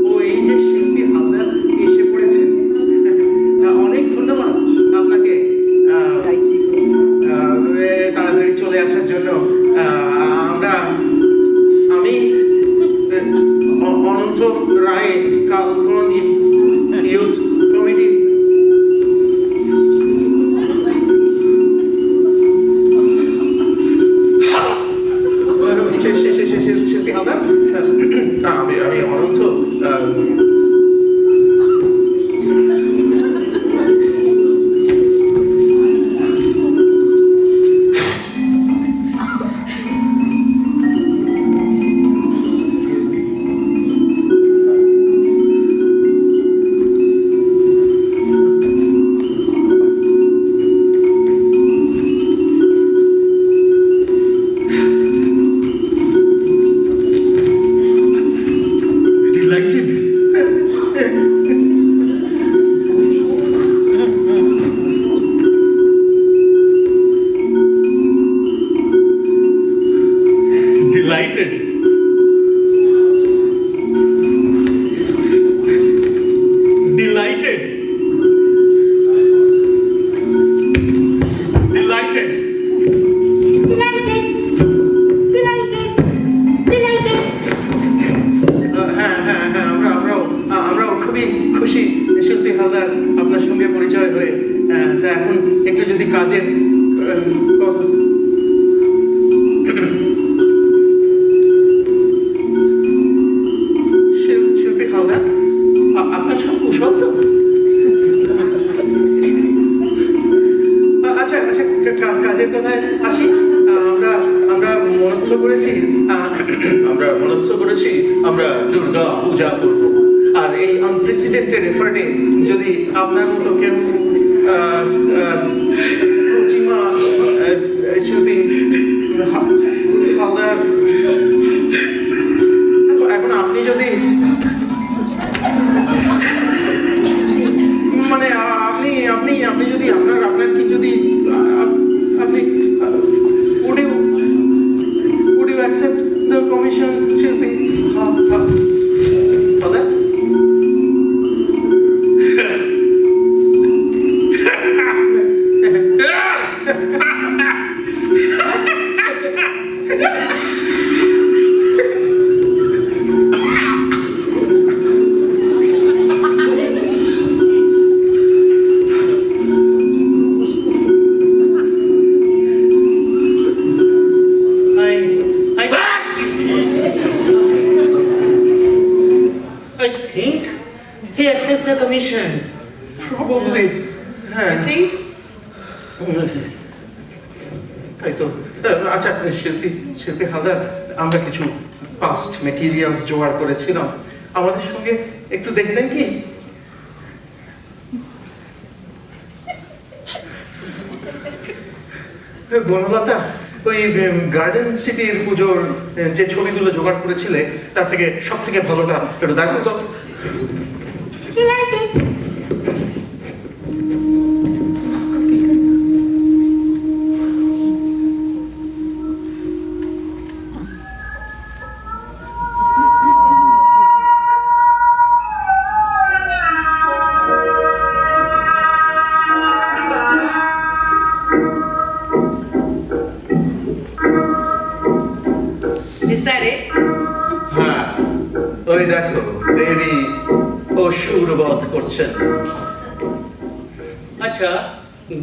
ও, এই যে শিল্পী হালদার এসে পড়েছেন, অনেক ধন্যবাদ আপনাকে তাড়াতাড়ি চলে আসার জন্য। আমি অনন্ত রায়, কালকন ইউথ কমিটি। শিল্পী হালদার, না, আমি অনন্ত। Delighted. Delighted. Delighted. Delighted. Delighted. Delighted. Delighted. হ্যাঁ হ্যাঁ হ্যাঁ, আমরাও খুবই খুশি শিল্পী হালদার আপনার সঙ্গে পরিচয় হয়ে। তা এখন একটু যদি কাজের কথা। শিল্পী হালদার, আপনার সব কুশল তো? কাজের কথায় আসি, আমরা আমরা মনস্থ করেছি আমরা দুর্গা পূজা করব। আর এই আনপ্রেসিডেন্টেড এফার্টে যদি আপনার মতো কেউ প্রতিমা শিল্পী হালদার, এখন আপনি যদি মানে আপনি যদি আপনার কি যদি আপনি would you accept the commission, শিল্পী Haldar? I think he accepts the commission. Probably, হ্যাঁ। I think তাই তো। আচ্ছা শিল্পী হালদার, আমরা কিছু পাস্ট মেটেরিয়ালস জোগাড় করেছিলাম, আমাদের সঙ্গে একটু দেখবেন কি? বনলতা, ওই গার্ডেন সিটির পুজোর যে ছবিগুলো জোগাড় করেছিলে তার থেকে সব থেকে ভালোটা একটু দেখো তো। ঠিক আছে। is that it? হ্যাঁ, ওই দেখো দেবী অসুরবধ করছেন। আচ্ছা,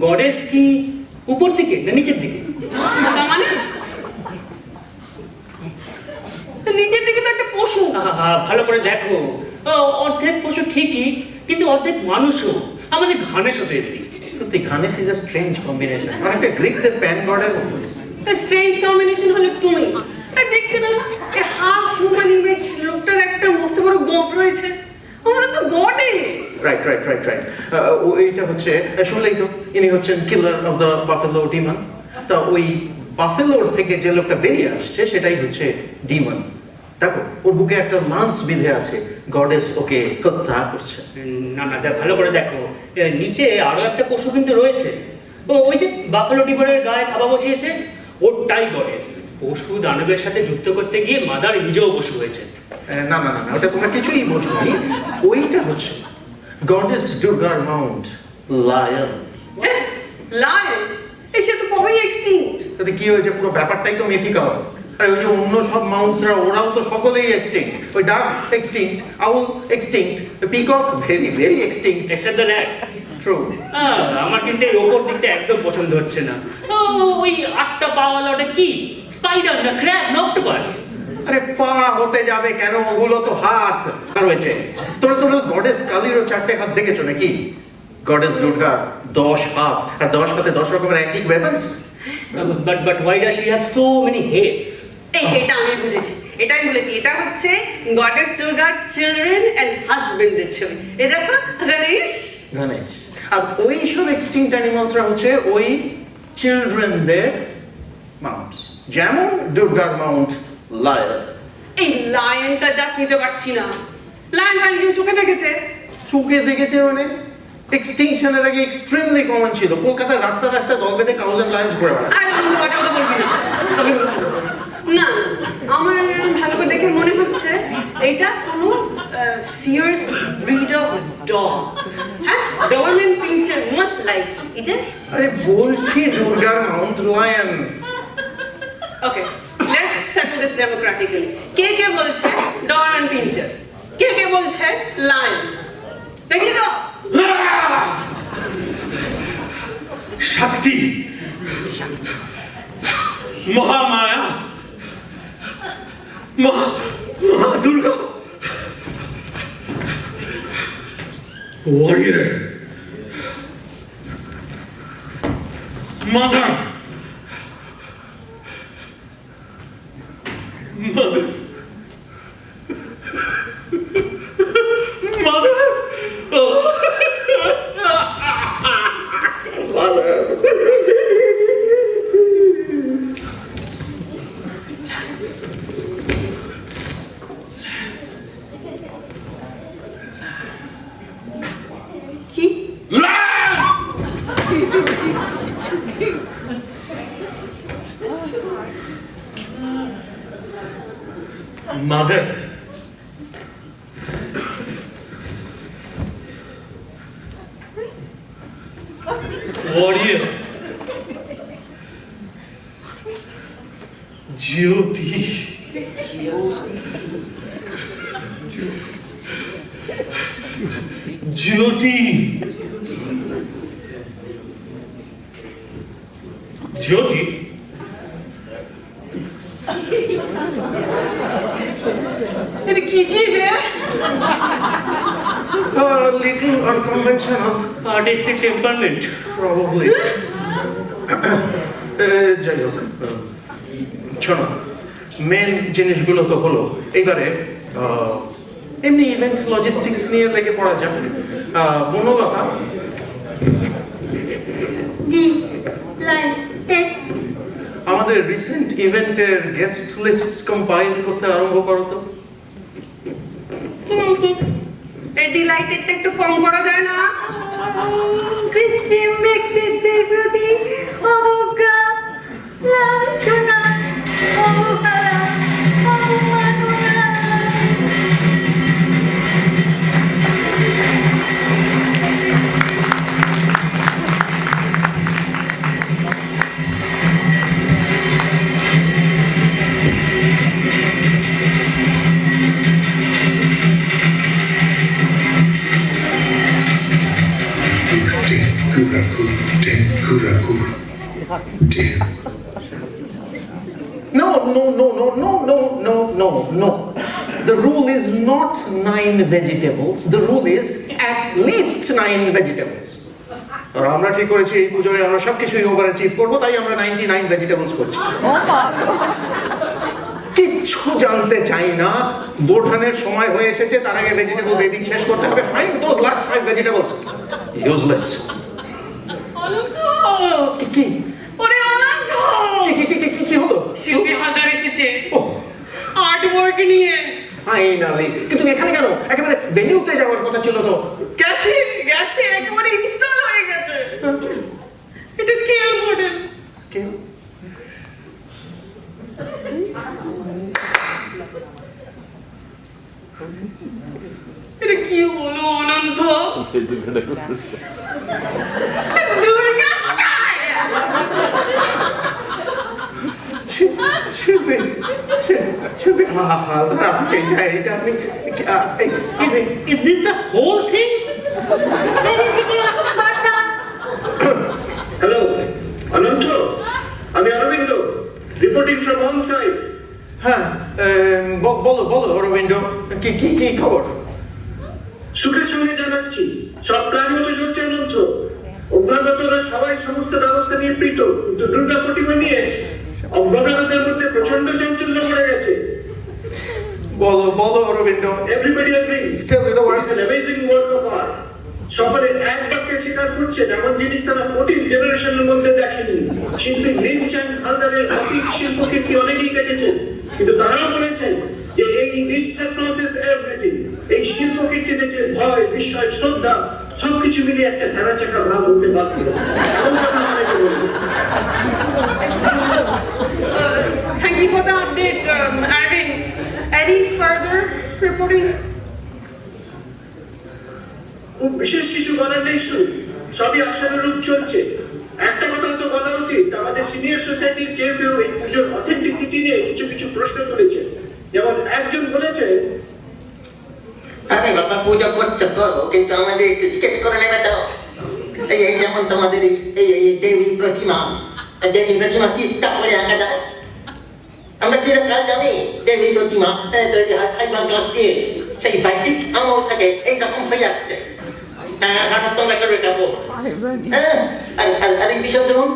গডেস কি উপর দিকে না নিচের দিকে? তার মানে তো নিচের দিকে তো একটা পশু। ভালো করে দেখো, অর্ধেক পশু ঠিকই, কিন্তু অর্ধেক মানুষও। আমাদের ঘানেশ হতে এমনি। সত্যি ঘানেশ ইজ আ স্ট্রেঞ্জ কম্বিনেশন, অনেকটা গ্রিকদের প্যান গডের মতো। স্ট্রেঞ্জ কম্বিনেশন হলো তুমি। দেখছো না এই হাফ হিউম্যান ইমেজ লোকটার একটা মস্ত বড় গোপ রয়েছে। আমাদের তো গডেস। রাইট। এইটা হচ্ছে, শুনলেই তো, ইনি হচ্ছেন কিলার অফ দ্য বাফেলো ডিমন। তা ওই বাফেলোর থেকে যে লোকটা বেরিয়ে আসছে সেটাই হচ্ছে ডিমন। দেখো ওর বুকে একটা লান্স বিঁধে আছে, গডেস ওকে হত্যা করছে। না, ভালো করে দেখো, নিচে আরো একটা পশু কিন্তু রয়েছে। ওই যে বাফেলো ডিমনের গায়ে থাবা বসিয়েছে, ওটাই গডেস। পশু দানবের সাথে যুদ্ধ করতে গিয়ে মাদার নিজেও পশু হয়েছে। না, ওটা তোমরা কিছুই বোঝোনি। ওইটা হচ্ছে গডেস দুর্গার মাউন্ট লায়ন। লায়ন সে তো কবেই এক্সটিংক্ট। তাতে কি হয়েছে, পুরো ব্যাপারটাই তো মিথিক্যাল। আর ওই যে অন্য সব মাউন্টসরা ওরাও তো সকলেই এক্সটিংক্ট। ওই duck extinct, owl extinct, peacock very extinct. Except the rat. True. আমার কিন্তু এই ওপর দিকটা একদম পছন্দ হচ্ছে না। ওই 8টা পাওয়ালা ওটা কি? স্পাইডার না ক্র্যাব না অক্টোপাস? আরে পা হতে যাবে কেন, ওগুলো তো হাত রয়েছে। তোমরা গডেস কালীরও 4টে হাত দেখেছো নাকি? গডেস দুর্গা 10 হাত, আর 10 হাতে 10 রকমের antique weapons. But why does she have so many heads? এটা আমি বুঝেছি, এটাই বলেছি। এটা হচ্ছে গডেস দুর্গার চিলড্রেন এন্ড হাজবেন্ডের ছবি। এই দেখো গণেশ। আর ওই সব এক্সটিংক্ট অ্যানিমালসরা হচ্ছে ওই চিলড্রেনদের মাউন্টস, যেমন দুর্গার মাউন্ট লায়ন। এই লায়নটা জাস্ট নিতে পারছি না। লায়ন ফাইন কেউ চোখে দেখেছে? চোখে দেখেছে মানে? এক্সটিংশনের আগে এক্সট্রিমলি কমন ছিল। কলকাতার রাস্তায় দল বেঁধে কাউজেন লায়ন্স ঘুরে বেড়ায়। কথা বলবি না। আমার ভালো করে দেখে মনে হচ্ছে এটা কোনো ফিয়ার্স ব্রিড অফ ডগ। হ্যাঁ, Doberman pinscher must like is it? আরে বলছি দুর্গার mount lion. Okay, let's settle this democratically. কে বলছে ডবরম্যান পিঞ্চার, কে বলছে লায়ন? দেখলি তো? শক্তি, মহামায়া, মা Durga, warrior, mother, Mother. Warrior. Jyoti. Jyoti. Jyoti. এটা কি চিজ রে? Little unconventional, artistic temperament. probably. যাই হোক, শোনো, মেন জিনিসগুলো তো হলো, এইবারে এমনি ইভেন্ট লজিস্টিক্স নিয়ে লেগে পড়া যাক। বনলতা, জি লাইন টেক আমাদের রিসেন্ট ইভেন্টের গেস্ট লিস্ট কম্পাইল করতে আরম্ভ করো তো। এই ডিলাইটেডটা একটু কম করা যায় না? কৃত্রিম ব্যক্তিত্বের প্রতি অবজ্ঞা, লাঞ্ছনা, অবহেলা, অবমাননা। Tenkuraku. No. The rule is not 9 vegetables. The rule is at least 9 vegetables. আর আমরা ঠিক করেছি এই পুজোয় আমরা সবকিছুই ওভার অ্যাচিভ করবো, তাই আমরা 99 ভেজিটেবলস করছি। কিচ্ছু জানতে চাই না, বোঠানের সময় হয়ে এসেছে, তার আগে ভেজিটেবল বেদিং শেষ করতে হবে। Find those last 5 vegetables. Useless. কি ওরে অনন্ত! কি হলো? শিল্পী হালদার এসেছে ও আর্ট ওয়ার্ক নিয়ে। ফাইনালি। কিন্তু এখানে কেন? একেবারে ভেনিউতে যাওয়ার কথা ছিল তো। গেছে একেবারে ইনস্টল হয়ে গেছে। এটা স্কেল মডেল। স্কেল? এটা কি হলো অনন্ত? দুর্গা কোথায়? শিল্পী হালদার, আপনি এটা আপনি Is this the whole thing? Hello, Ananto. আমি Arabinda, reporting from on site. হ্যাঁ, বলো অরবিন্দ, কি খবর? সুখের সঙ্গে জানাচ্ছি, সব প্ল্যান মতো চলছে অনন্ত। অভ্যাগতরা সবাই সমস্ত ব্যবস্থা নিয়ে প্রীত, কিন্তু দুর্গা প্রতিমা নিয়ে অভ্যাগতদের মধ্যে প্রচন্ড চাঞ্চল্য পড়ে গেছে। বলো Aurobindo. Everybody agrees. Tell me the words. It's an amazing work of art. সকলে এক বাক্যে স্বীকার করছেন এমন জিনিস তারা 14 জেনারেশনের মধ্যে দেখেননি। শিল্পী লিন চ্যাং হালদারের অতীত শিল্পকীর্তি অনেকেই দেখেছেন, কিন্তু তারাও বলেছেন যে এই this surpasses everything. এই শিল্পকীর্তি দেখে ভয়, বিস্ময়, শ্রদ্ধা সবকিছু মিলিয়ে একটা ধারাচাকা ভাব হতে বাধ্য। এমন কথা অনেকে বলেছে। Thank you for the update, Arvind. Any further reporting? খুব বিশেষ কিছু বলার নেই, সবই আশানুরূপ চলছে। একটা কথা তো বলা উচিত, আমাদের সিনিয়র সোসাইটির কেউ এই পুজোর অথেন্টিসিটি নিয়ে কিছু প্রশ্ন করেছে। যেমন একজন বলেছে, আরে বাবা, পূজা করছো করো, কিন্তু আমাদের একটু জিজ্ঞেস করে নেবে তো। এই যেমন তোমাদের এই দেবী প্রতিমা কি তা করে আঁকা যায়? আমরা চিরকাল জানি দেবী প্রতিমা তৈরি হয় ফাইবার গ্লাস দিয়ে, সেই ভাইটিক আমল থেকে এইরকম হয়ে আসছে। হঠাৎ তোমরা করে যাবো, আর এই বিসর্জন,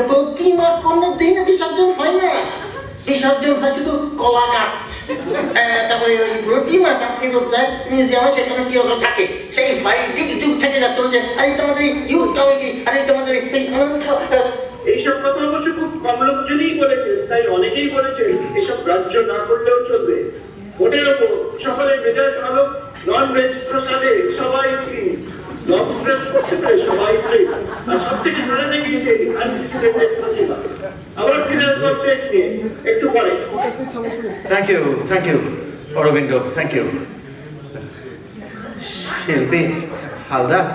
প্রতিমা কোনদিন বিসর্জন হয় না, বিসর্জন হয় শুধু কলা গাছ। তারপরে ওই প্রতিমাটা ফেরত যায় মিউজিয়ামে, সেখানে চিরকাল থাকে। সেই ভাইটিক যুগ থেকে যা চলছে। আর এই তোমাদের ইউথ কমিটি, আর এই তোমাদের এই অনন্ত, এইসব কথা অবশ্য খুব কম লোকজনই বলেছেন, তাই অনেকেই বলেছেন এসব রাজ্য না করলেও চলবে। ভোটের ওপর সকলের মেজাজ ভালো, নন ভেজ প্রসাদে সবাই প্লিজ, লং প্রেস করতে পারে সবাই থ্রি। আর সব থেকে সারা দেখিয়েছে আনপ্রেসিডেন্টেড প্রতিভা। আবার ফিরে আসবো আপডেট নিয়ে একটু পরে। Thank you Arabinda, thank you. Shilpi Haldar,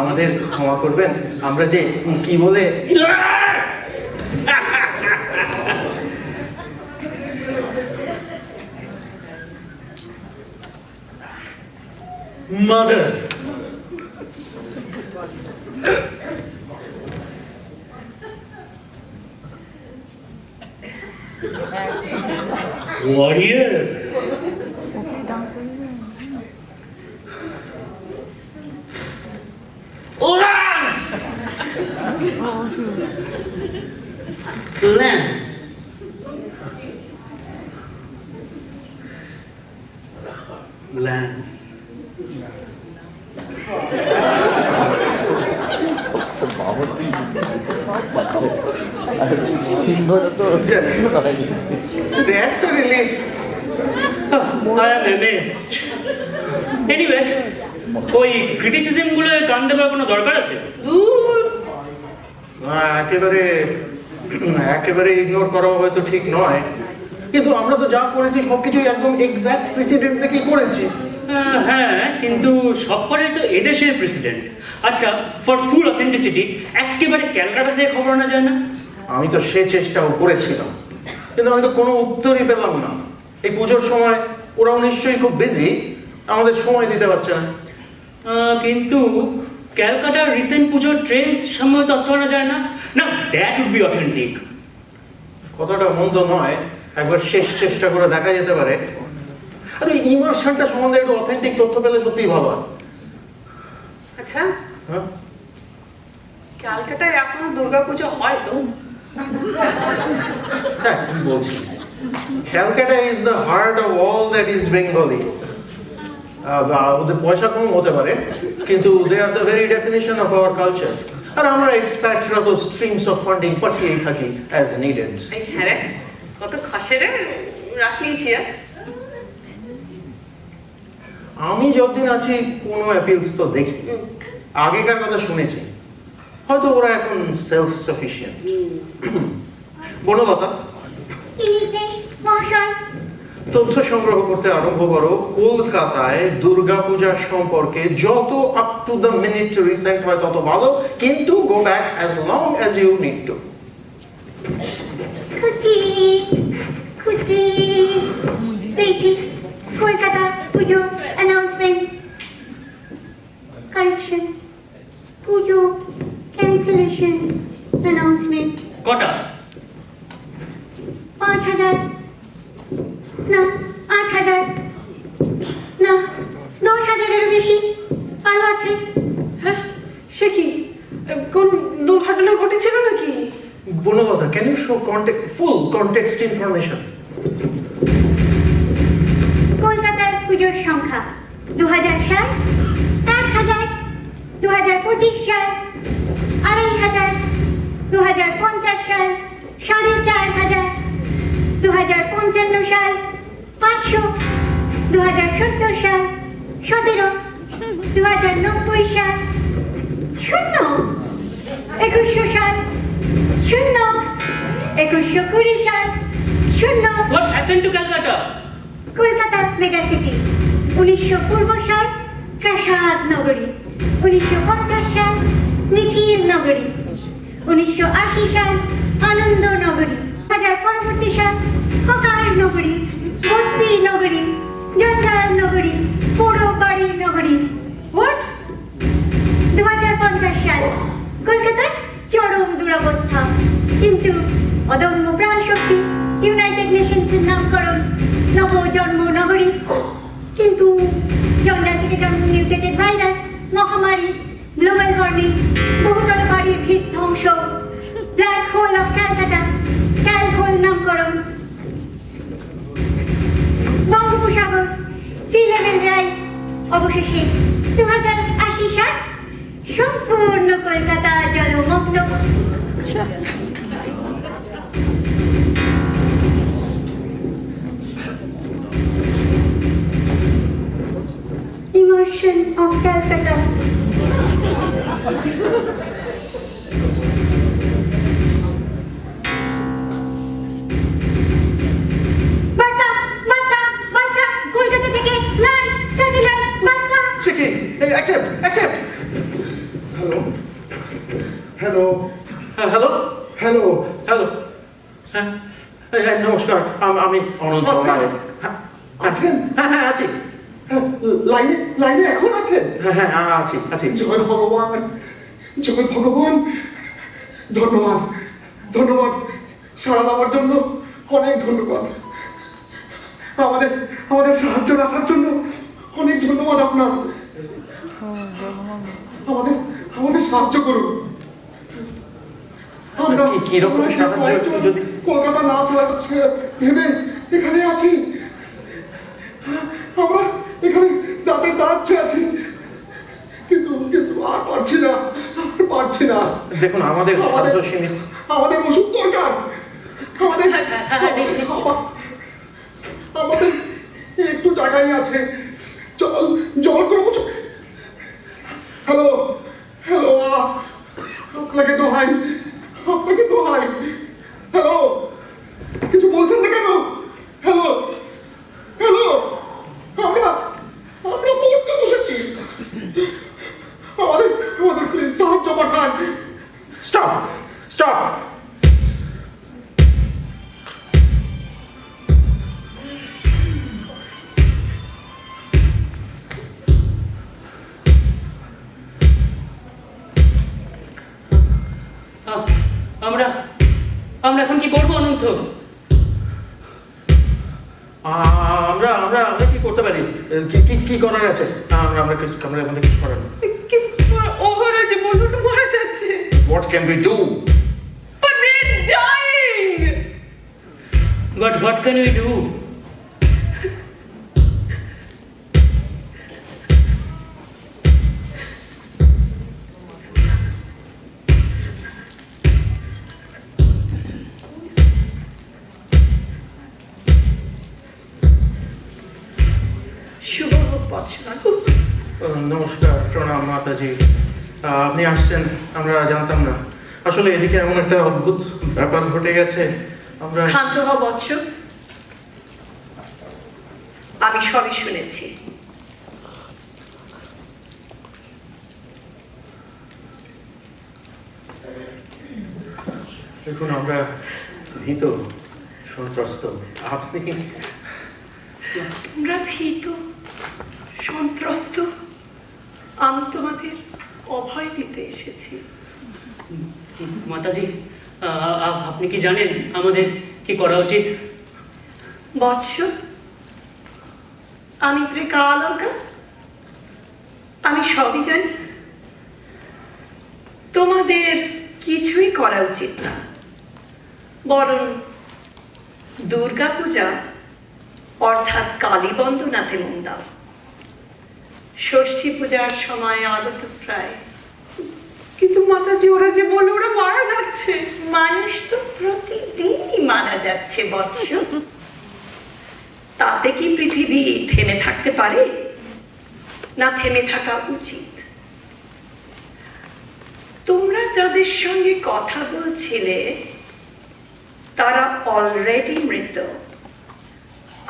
আমাদের ক্ষমা করবেন, আমরা যে কি বলে Mother. Warrior. Lance. Lance. That's a relief. I am amazed. Anyway, ওই ক্রিটিসিজম গুলো কান দেবার কোনো দরকার আছে? দূর। একেবারে ইগনোর করা হয়তো ঠিক নয়, কিন্তু আমরা তো যা করেছি সবকিছুই একদম এক্সাক্ট প্রেসিডেন্ট থেকেই করেছি। হ্যাঁ, কিন্তু সবকটাই তো এদেশের প্রেসিডেন্ট। আচ্ছা, ফর ফুল অথেন্টিসিটি একেবারে ক্যালকাটা থেকে খবর আনা যায় না? আমি তো সে চেষ্টাও করেছিলাম, কিন্তু আমি তো কোনো উত্তরই পেলাম না। এই পুজোর সময় ওরাও নিশ্চয়ই খুব বিজি, আমাদের সময় দিতে পারছে না। কিন্তু ক্যালকাটার রিসেন্ট পুজোর ট্রেন সম্বন্ধে তথ্য আনা যায় না? না, দ্যাট উড বি অথেন্টিক। কথাটা মন্দ নয়, একবার শেষ চেষ্টা করে দেখা যেতে পারে। আরে ইমার্শনটা সম্বন্ধে একটু অথেন্টিক তথ্য পেলে সত্যিই ভালো হয়। আচ্ছা, হ্যাঁ, ক্যালকাটায় এখনো দুর্গাপুজো হয় তো? হ্যাঁ, কি বলছি, Calcutta is the heart of all that is Bengali. ওদের পয়সা কম হতে পারে, কিন্তু they are the very definition of our culture. আর আমরা এক্সপ্যাটরা তো স্ট্রিমস অফ ফান্ডিং পাঠিয়েই থাকি অ্যাজ নিডেড। এই হ্যাঁ রে, কত খসে রে, রাখলিয়েছি আর। আমি যতদিন আছি কোনো অ্যাপিলস তো দেখি, আগেকার কথা শুনেছি, হয়তো ওরা এখন সেলফ সাফিসিয়েন্ট। বনলতা, কি নির্দেশ মহাশয়? তথ্য সংগ্রহ করতে আরম্ভ করো। কলকাতায় দুর্গাপূজা সম্পর্কে যত up to the minute recent হয় তত ভালো, কিন্তু go back as long as you need to. খুঁজি খুঁজি পেয়েছি, Kolkata Pujo announcement. Correction, Pujo cancellation announcement. কটা? 5,000, না 8,000, না 10,000-এরও বেশি, আরো আছে। হ্যাঁ, সে কি কোন দুর্ঘটনা ঘটেছিল নাকি? Banalata, can you show full context information? কলকাতার পুজোর সংখ্যা 2000 সাল 1,000, 2025 সাল 2,500, 2050 সাল 4,500, 2055 সাল 500, 2070 সাল 17, 2090 সাল 0, 2100 সাল 0, 2120 সাল 0। What happened to Calcutta? Kolkata mega city 1900 পূর্ব সাল প্রাসাদ নগরী, 1950 সাল মিছিল নগরী, 1980 সাল আনন্দ নগরী, 2000 পরবর্তী সাল হকার নগরী, বস্তি নগরী, জঞ্জাল নগরী, পোড়ো বাড়ি নগরী। হোয়াট? 2050 সাল কলকাতার চরম দুরবস্থা, কিন্তু অদম্য প্রাণ শক্তি ইউনাইটেড নেশনসের নামকরণ নবজন্ম নগরী। কিন্তু জঞ্জাল থেকে জন্ম মিউটেটেড ভাইরাস, মহামারী, গ্লোবাল ওয়ার্মিং, বহুতল বাড়ির ভিত ধ্বংস, ব্ল্যাক হোল অফ ক্যালকাটা, ক্যালহোল নামকরণ, বঙ্গোপসাগর, সি লেভেল রাইজ, অবশেষে 2080 সাল সম্পূর্ণ কলকাতা জলমগ্ন। Immersion of Calcutta. বার্তা বার্তা বার্তা হ্যালো হ্যালো, হ্যাঁ, হ্যাঁ, নমস্কার, আমি অনন্ত রায়। হ্যাঁ, আছেন? হ্যাঁ, হ্যাঁ, আছি। লাইনে লাইনে এখন আছেন? হ্যাঁ, হ্যাঁ, আছি, আছি। জয় ভগবান, জয় ভগবান। ধন্যবাদ, ধন্যবাদ সাড়া দেওয়ার জন্য, অনেক ধন্যবাদ। আমাদের আমাদের সাহায্য আসার জন্য অনেক ধন্যবাদ আপনার। আমাদের আমাদের সাহায্য করুন। আমরা কিরকম আমরা যে সাহায্য একটু কয়েকজন যদি কলকাতা না চলে যাচ্ছে ভেবে এখানে আছি। আমরা এখানে দাঁড়াচ্ছে আছি, কিন্তু কিন্তু আর পারছি না, আর পারছি না। দেখুন, আমাদের সাধ্য সীমিত। আমাদের ওষুধ দরকার, আমাদের আমাদের একটু জায়গায় আছে, জল জল করবো। হ্যালো হ্যালো, আপনাকে দোহাই, আপনাকে দোহাই। হ্যালো, কিছু বলছেন না কেন? হ্যালো হ্যালো, আমরা আমরা মরতে বসেছি। আমাদের আমাদের প্লিজ সাহায্য পাঠান। Stop, stop. আমরা আমরা এখন কি করবো অনন্ত? আমরা আমরা আমরা কি করতে পারি? কি কি কি করার আছে? আমরা আমরা কিছু আমরা আমাদের কিছু করার নেই। কিন্তু ওরা যে বললো না মারা যাচ্ছে। What can we do? But they're dying! But what can we do? শুভ হোক বৎসবাবু। নমস্কার, প্রণাম মাতাজি। আপনি আসছেন আমরা জানতাম না। আসলে এদিকে এমন একটা অদ্ভুত ব্যাপার ঘটে গেছে। আমরা ক্ষান্ত হও বৎস, আমি সবই শুনেছি। দেখুন, আমরা ভীত, সন্ত্রস্ত। আপনি তোমরা ভীত, সন্ত্রস্ত, আমি তোমাদের অভয় দিতে এসেছি। মাতাজি, আপনি কি জানেন আমাদের কি করা উচিত? বৎস, আমি ত্রিকালঙ্কা, আমি সবই জানি। তোমাদের কিছুই করা উচিত না, বরং দুর্গা পূজা অর্থাৎ কালী বন্দনাতে মন দাও। ষষ্ঠী পূজার সময় আগত প্রায়। কিন্তু মাতাজি, ওরা যে বললো ওরা মারা যাচ্ছে। মানুষ তো প্রতিদিনই মারা যাচ্ছে বৎস, তাতে কি পৃথিবী থেমে থাকতে পারে? না থেমে থাকা উচিত? তোমরা যাদের সঙ্গে কথা বলছিলে তারা অলরেডি মৃত,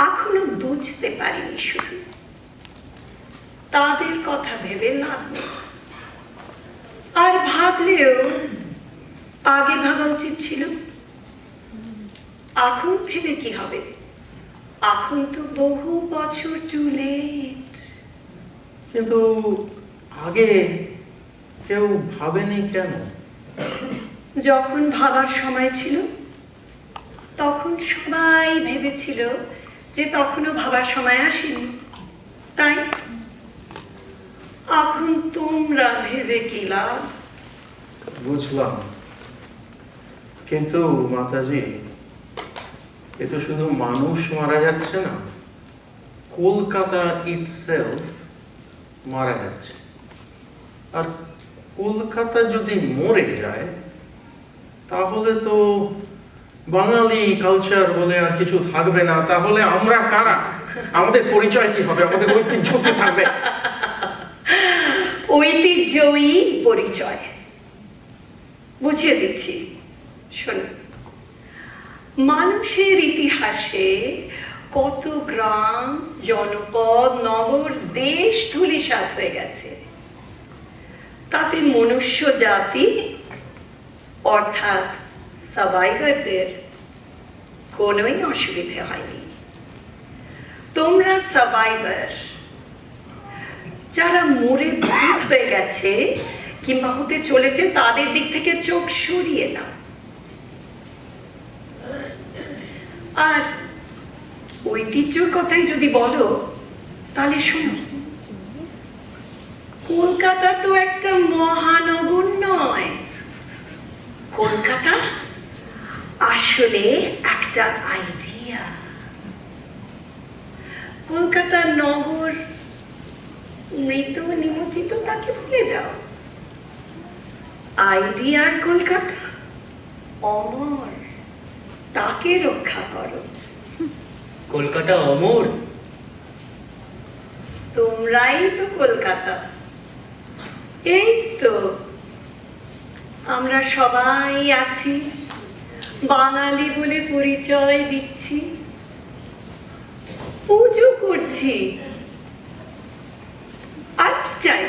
এখনো বুঝতে পারিনি। শুধু তাদের কথা ভেবে লাভ নেই, আর ভাবলেও আগে ভাবা উচিত ছিল। এখন ভেবে কি হবে? এখন তো বহু বছর টু লেট। কিন্তু আগে কেউ ভাবেনি কেন? যখন ভাবার সময় ছিল তখন সবাই ভেবেছিল যে তখনও ভাবার সময় আসেনি, তাই এখন তোমরা ভেবে কি লাভ? বুঝলাম, কিন্তু মাতাজি, এ তো শুধু মানুষ মারা যাচ্ছে না, কলকাতা ইটসেলফ মারা যাচ্ছে। আর কলকাতা যদি মরে যায় তাহলে তো বাঙালি কালচার বলে আর কিছু থাকবে না। তাহলে আমরা কারা? আমাদের পরিচয় কি হবে? আমাদের ঐতিহ্য কি থাকবে? ঐতিহ্যই পরিচয়। বুঝিয়ে দিচ্ছি, শোনো। মানুষের ইতিহাসে কত গ্রাম, জনপদ, নগর, দেশ ধূলিসাৎ হয়ে গেছে। তাতে মনুষ্য জাতি অর্থাৎ সার্ভাইভারদের কোনোই অসুবিধে হয়নি। তোমরা সার্ভাইভার, যারা মরে ভূত হয়ে গেছে কিংবা হতে চলেছে, তাদের দিক থেকে চোখ সরিয়ে নাও। আর ঐতিহ্যর কথাই যদি বলো তাহলে শোনো, কলকাতা তো একটা মহানগর নয়। কলকাতা আসলে একটা আইডিয়া। কলকাতার নগর মৃত নিমজ্জিত, তাকে ভুলে যাও। আইডিয়ার কলকাতা অমর, তাকে রক্ষা করো। কলকাতা অমর? তোমরাই তো কলকাতা। এই তো আমরা সবাই আছি, বাঙালি বলে পরিচয় দিচ্ছি, পুজো করছি। আর কি চাই?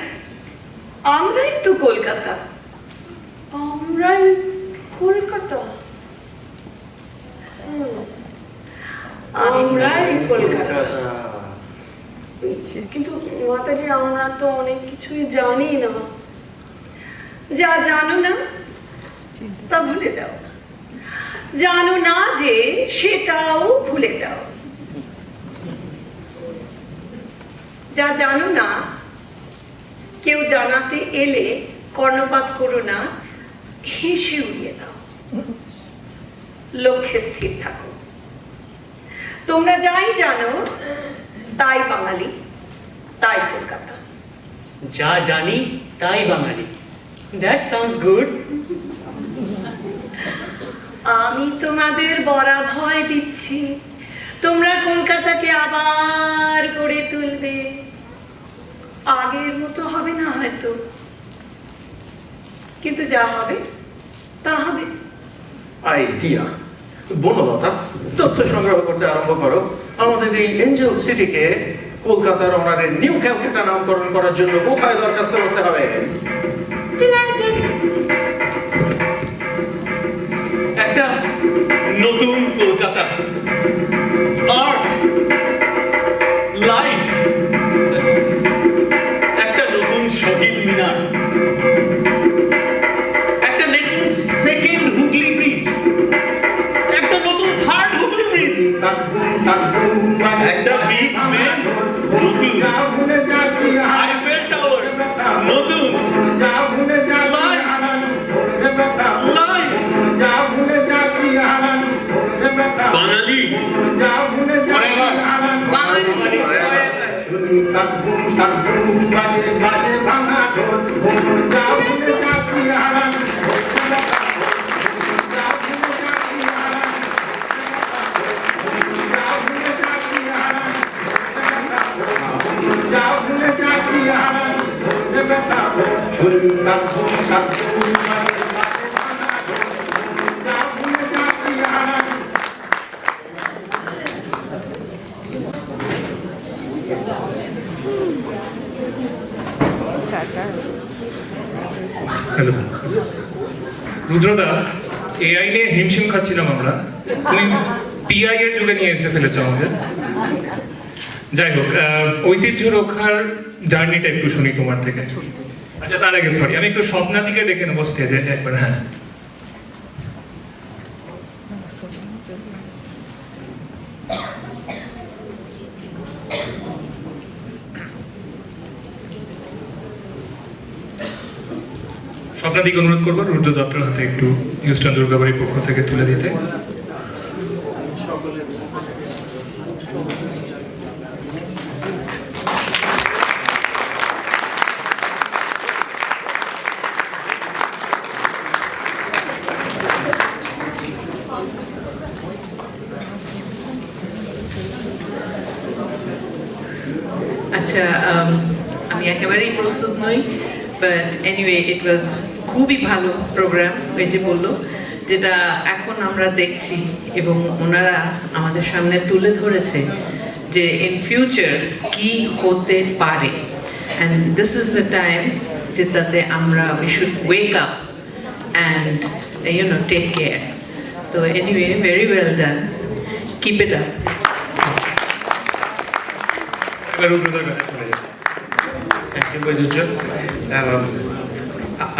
আমরাই তো কলকাতা। আমরাই কলকাতা। আমরাই কলকাতা। কিন্তু মাতাজি, আমরা তো অনেক কিছুই জানি না। যা জানো না তা ভুলে যাও, জানো না যে সেটাও ভুলে যাও। যা জানো না কেউ জানাতে এলে কর্ণপাত করো না, হেসে উড়িয়ে দাও, লক্ষ্যে স্থির থাকো। তোমরা যাই জানো তাই বাঙালি, তাই কলকাতা। যা জানি তাই বাঙালি। That sounds good. আমি তোমাদের বড়া ভয় দিচ্ছি, তোমরা কলকাতাকে আবার গড়ে তুলবে। আগের মতো হবে না হয়তো, কিন্তু যা হবে তা হবে। আইডিয়া। বনলতা, তথ্য সংগ্রহ করতে আরম্ভ করো। আমাদের এই এঞ্জেল সিটিকে কলকাতার অনারে নিউ ক্যালকাটা নামকরণ করার জন্য কোথায় দরখাস্ত করতে হবে? একটা নতুন কলকাতা, আর্ট, লাইফ, একটা নতুন শহীদ মিনার, একটা নতুন সেকেন্ড হুগলি ব্রিজ, একটা নতুন থার্ড হুগলি ব্রিজ, একটা বিগ বেন নতুন, আইফেল টাওয়ার নতুন, লাইফ লাইফ বাঙালি forever, বাঙালি forever। হ্যালো রুদ্রদা, এআই নিয়ে হিমশিম খাচ্ছিলাম আমরা, তুমি টিআই এর যুগে নিয়ে এসে ফেলেছ আমাদের। যাই হোক, ঐতিহ্য রক্ষার জার্নিটা একটু শুনি তোমার থেকে। আচ্ছা, তার আগে সরি, আমি একটু স্বপ্নাদিকে ডেকে নেবো স্টেজে একবার। হ্যাঁ, স্বপ্নাদিকে অনুরোধ করবো রুদ্র দত্তর হাতে একটু হিউস্টন দুর্গাবাড়ির পক্ষ থেকে তুলে দিতে। আচ্ছা, আমি একেবারেই প্রস্তুত নই, বাট এনিওয়ে ইট ওয়াজ খুবই ভালো প্রোগ্রাম। এই যে বললো যেটা এখন আমরা দেখছি এবং ওনারা আমাদের সামনে তুলে ধরেছে যে ইন ফিউচার কি হতে পারে, and this is the time যেটাতে আমরা we should wake up and take care. তো anyway very well done, keep it up. এবার রুদ্রদার কাছে চলে যাই। Thank you Baidurya.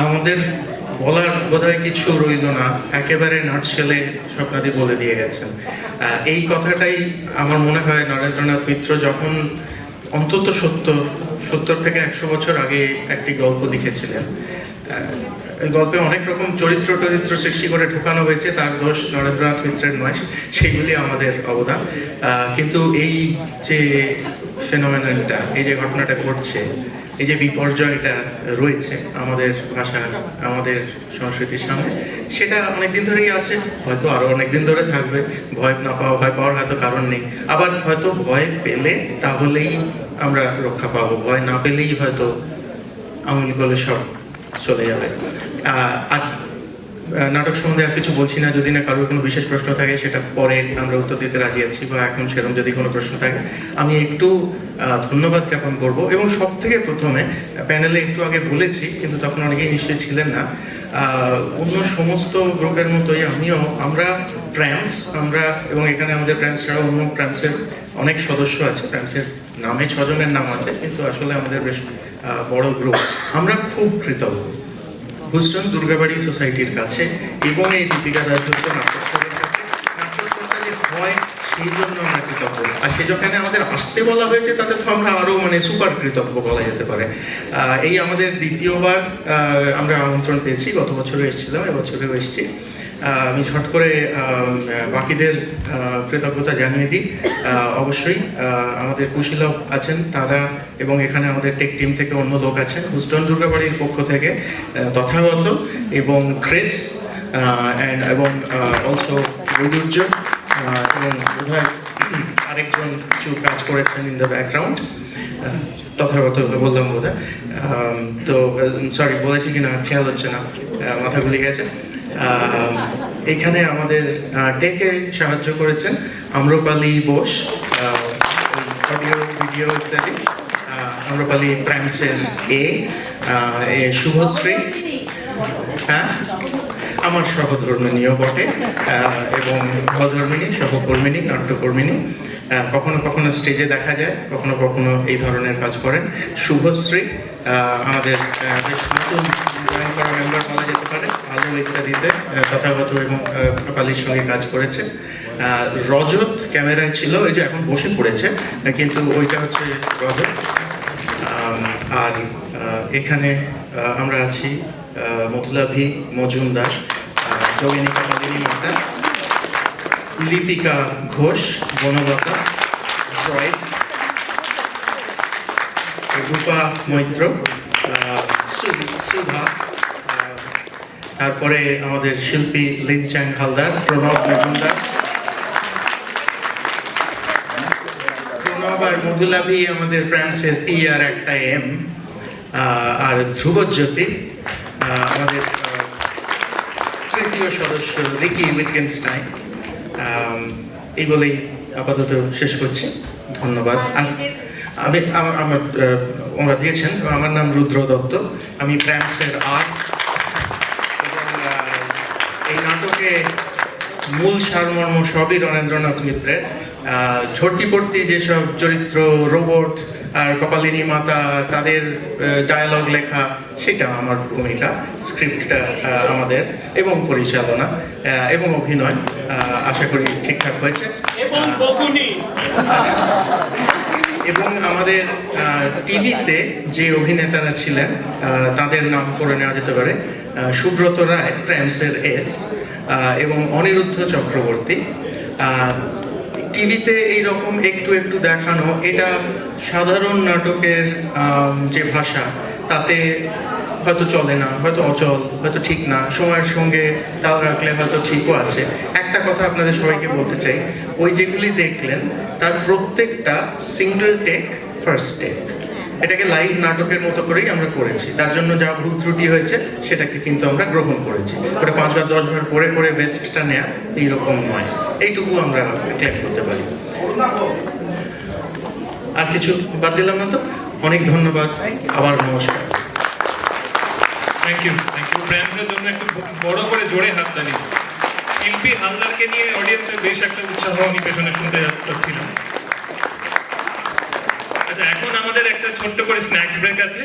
আমাদের বলার বোধহয় কিছু রইল না, একেবারে নাটশেলে স্বপ্নাদি বলে দিয়ে গেছেন। এই কথাটাই আমার মনে হয় নরেন্দ্রনাথ মিত্র যখন অন্তত 70 থেকে 100 বছর আগে একটি গল্প লিখেছিলেন, এই গল্পে অনেক রকম চরিত্র সৃষ্টি করে ঢোকানো হয়েছে, তার দোষ নরেন্দ্রনাথ মিত্রের নয়, সেইগুলি আমাদের অবদান। কিন্তু এই যে ফেনোমেননটা, এই যে ঘটনাটা ঘটছে, এই যে বিপর্যয়টা রয়েছে আমাদের ভাষা, আমাদের সংস্কৃতির সামনে, সেটা অনেকদিন ধরেই আছে, হয়তো আরো অনেকদিন ধরে থাকবে। ভয় পাওয়ার হয়তো কারণ নেই, আবার হয়তো ভয় পেলে তাহলেই আমরা রক্ষা পাবো, ভয় না পেলেই হয়তো আঙুল গলে সব চলে যাবে। আর নাটক সম্বন্ধে আর কিছু বলছি না, যদি না কারোর কোনো বিশেষ প্রশ্ন থাকে সেটা পরে আমরা উত্তর দিতে রাজি আছি, বা এখন সেরকম যদি কোনো প্রশ্ন থাকে আমি একটু ধন্যবাদ জ্ঞাপন করব। এবং সব থেকে প্রথমে প্যানেলে একটু আগে বলেছি, কিন্তু তখন অনেকেই নিশ্চয়ই ছিলেন না, অন্য সমস্ত গ্রুপের মতোই আমরা প্র্যামস, এবং এখানে আমাদের প্র্যামস ছাড়া অন্য প্র্যামসের অনেক সদস্য আছে, প্র্যামসের নামে 6 জনের নাম আছে, কিন্তু আসলে আমাদের বেশ বড় গ্রুপ। আমরা খুব কৃতজ্ঞ হুস্টন দুর্গাবাড়ি সোসাইটির কাছে এবং এই দীপিকা দাসগুপ্ত নাট্যোৎসবের কাছে। নাট্যোৎসবটা হয় সেই জন্য আমরা কৃতজ্ঞ, আর সেই যেখানে আমাদের আসতে বলা হয়েছে তাতে তো আমরা আরো সুপার কৃতজ্ঞ বলা যেতে পারে। এই আমাদের দ্বিতীয়বার আমরা আমন্ত্রণ পেয়েছি, গত বছরও এসেছিলাম, এবছরেও এসেছি। আমি ঝট করে বাকিদের কৃতজ্ঞতা জানিয়ে দিই। অবশ্যই আমাদের কুশীলভ আছেন তারা, এবং এখানে আমাদের টেক টিম থেকে অন্য লোক আছেন, হুস্টন দুর্গাবাড়ির পক্ষ থেকে তথাগত এবং ক্রিস, এবং অলসো বৈদুর্য, এবং বোধহয় আরেকজন কিছু কাজ করেছেন ইন দ্য ব্যাকগ্রাউন্ড, তথাগত বললাম বোধহয়। তো সরি, বলেছি কিনা খেয়াল হচ্ছে না, মাথা গুলি গেছে। এইখানে আমাদের টেকে সাহায্য করেছেন আম্রপালি বোস, অডিও ভিডিও ইত্যাদি, আম্রপালি প্রাইমসের শুভশ্রী, হ্যাঁ আমার সহধর্মিনীও বটে, এবং সহধর্মিনী, সহকর্মিনী, নাট্যকর্মিনী, কখনো কখনো স্টেজে দেখা যায়, কখনো কখনো এই ধরনের কাজ করেন। শুভশ্রী আমাদের বেশ নতুন জয়েন করা মেম্বার বলা যেতে পারে, আলো ইত্যাদিতে তথাগত এবং পালির সঙ্গে কাজ করেছে। রজত ক্যামেরায় ছিল, এই যে এখন বসে পড়েছে, কিন্তু ওইটা হচ্ছে রজত। আর এখানে আমরা আছি মথুলাভি মজুমদার, যোগিনী কালী মাতা, লিপিকা ঘোষ, বনলতা, জয়েট, রূপা মৈত্র, সুধা, তারপরে আমাদের শিল্পী লিনচ্যাং হালদার, প্রণব মজুমদার, প্রণব আর মধুলাভি আমাদের প্রান্সের পি আর একটা এম, আর ধ্রুবজ্যোতি আমাদের তৃতীয় সদস্য রিকি উইটগেনস্টাইন। এই বলেই আপাতত শেষ করছি, ধন্যবাদ। আর ওরা দিয়েছেন, আমার নাম রুদ্র দত্ত, আমি প্র্যামসের আর্ট, এবং এই নাটকে মূল সারমর্ম সবই রণেন্দ্রনাথ মিত্রের। ঝর্তি পড়তি যেসব চরিত্র, রোবট আর কপালিনী মাতা, তাদের ডায়ালগ লেখা, সেটা আমার ভূমিকা, স্ক্রিপ্টটা আমাদের, এবং পরিচালনা এবং অভিনয় আশা করি ঠিকঠাক হয়েছে। এবং আমাদের টিভিতে যে অভিনেতারা ছিলেন তাদের নাম করে নেওয়া যেতে পারে, সুব্রত রায় প্র্যামসের এস, এবং অনিরুদ্ধ চক্রবর্তী। টিভিতে এইরকম একটু একটু দেখানো, এটা সাধারণ নাটকের যে ভাষা তাতে হয়তো চলে না, হয়তো অচল, হয়তো ঠিক না, সময়ের সঙ্গে তাল রাখলে হয়তো ঠিকও আছে। একটা কথা আপনাদের সবাইকে বলতে চাই, ওই যেগুলি দেখলেন তার প্রত্যেকটা সিঙ্গেল টেক, ফার্স্ট টেক, এটাকে লাইভ নাটকের মতো করেই আমরা করেছি। তার জন্য যা ভুল ত্রুটি হয়েছে সেটাকে কিন্তু আমরা গ্রহণ করেছি। ওটা 5 বার 10 বার করে করে বেস্টটা নেওয়া এইরকম নয়, এইটুকু আমরা ক্লেম করতে পারি। আর কিছু বাদ দিলাম না তো? অনেক ধন্যবাদ, আবার নমস্কার। থ্যাংক ইউ, প্র্যামসের জন্য একটু বড় করে জোরে হাততালি। এমপি হালদারকে নিয়ে অডিয়েন্সের বেশ একটা উৎসাহ আমি পেছনে শুনতে পাচ্ছিলাম। আচ্ছা, এখন আমাদের একটা ছোট্ট করে স্ন্যাক্স ব্রেক আছে।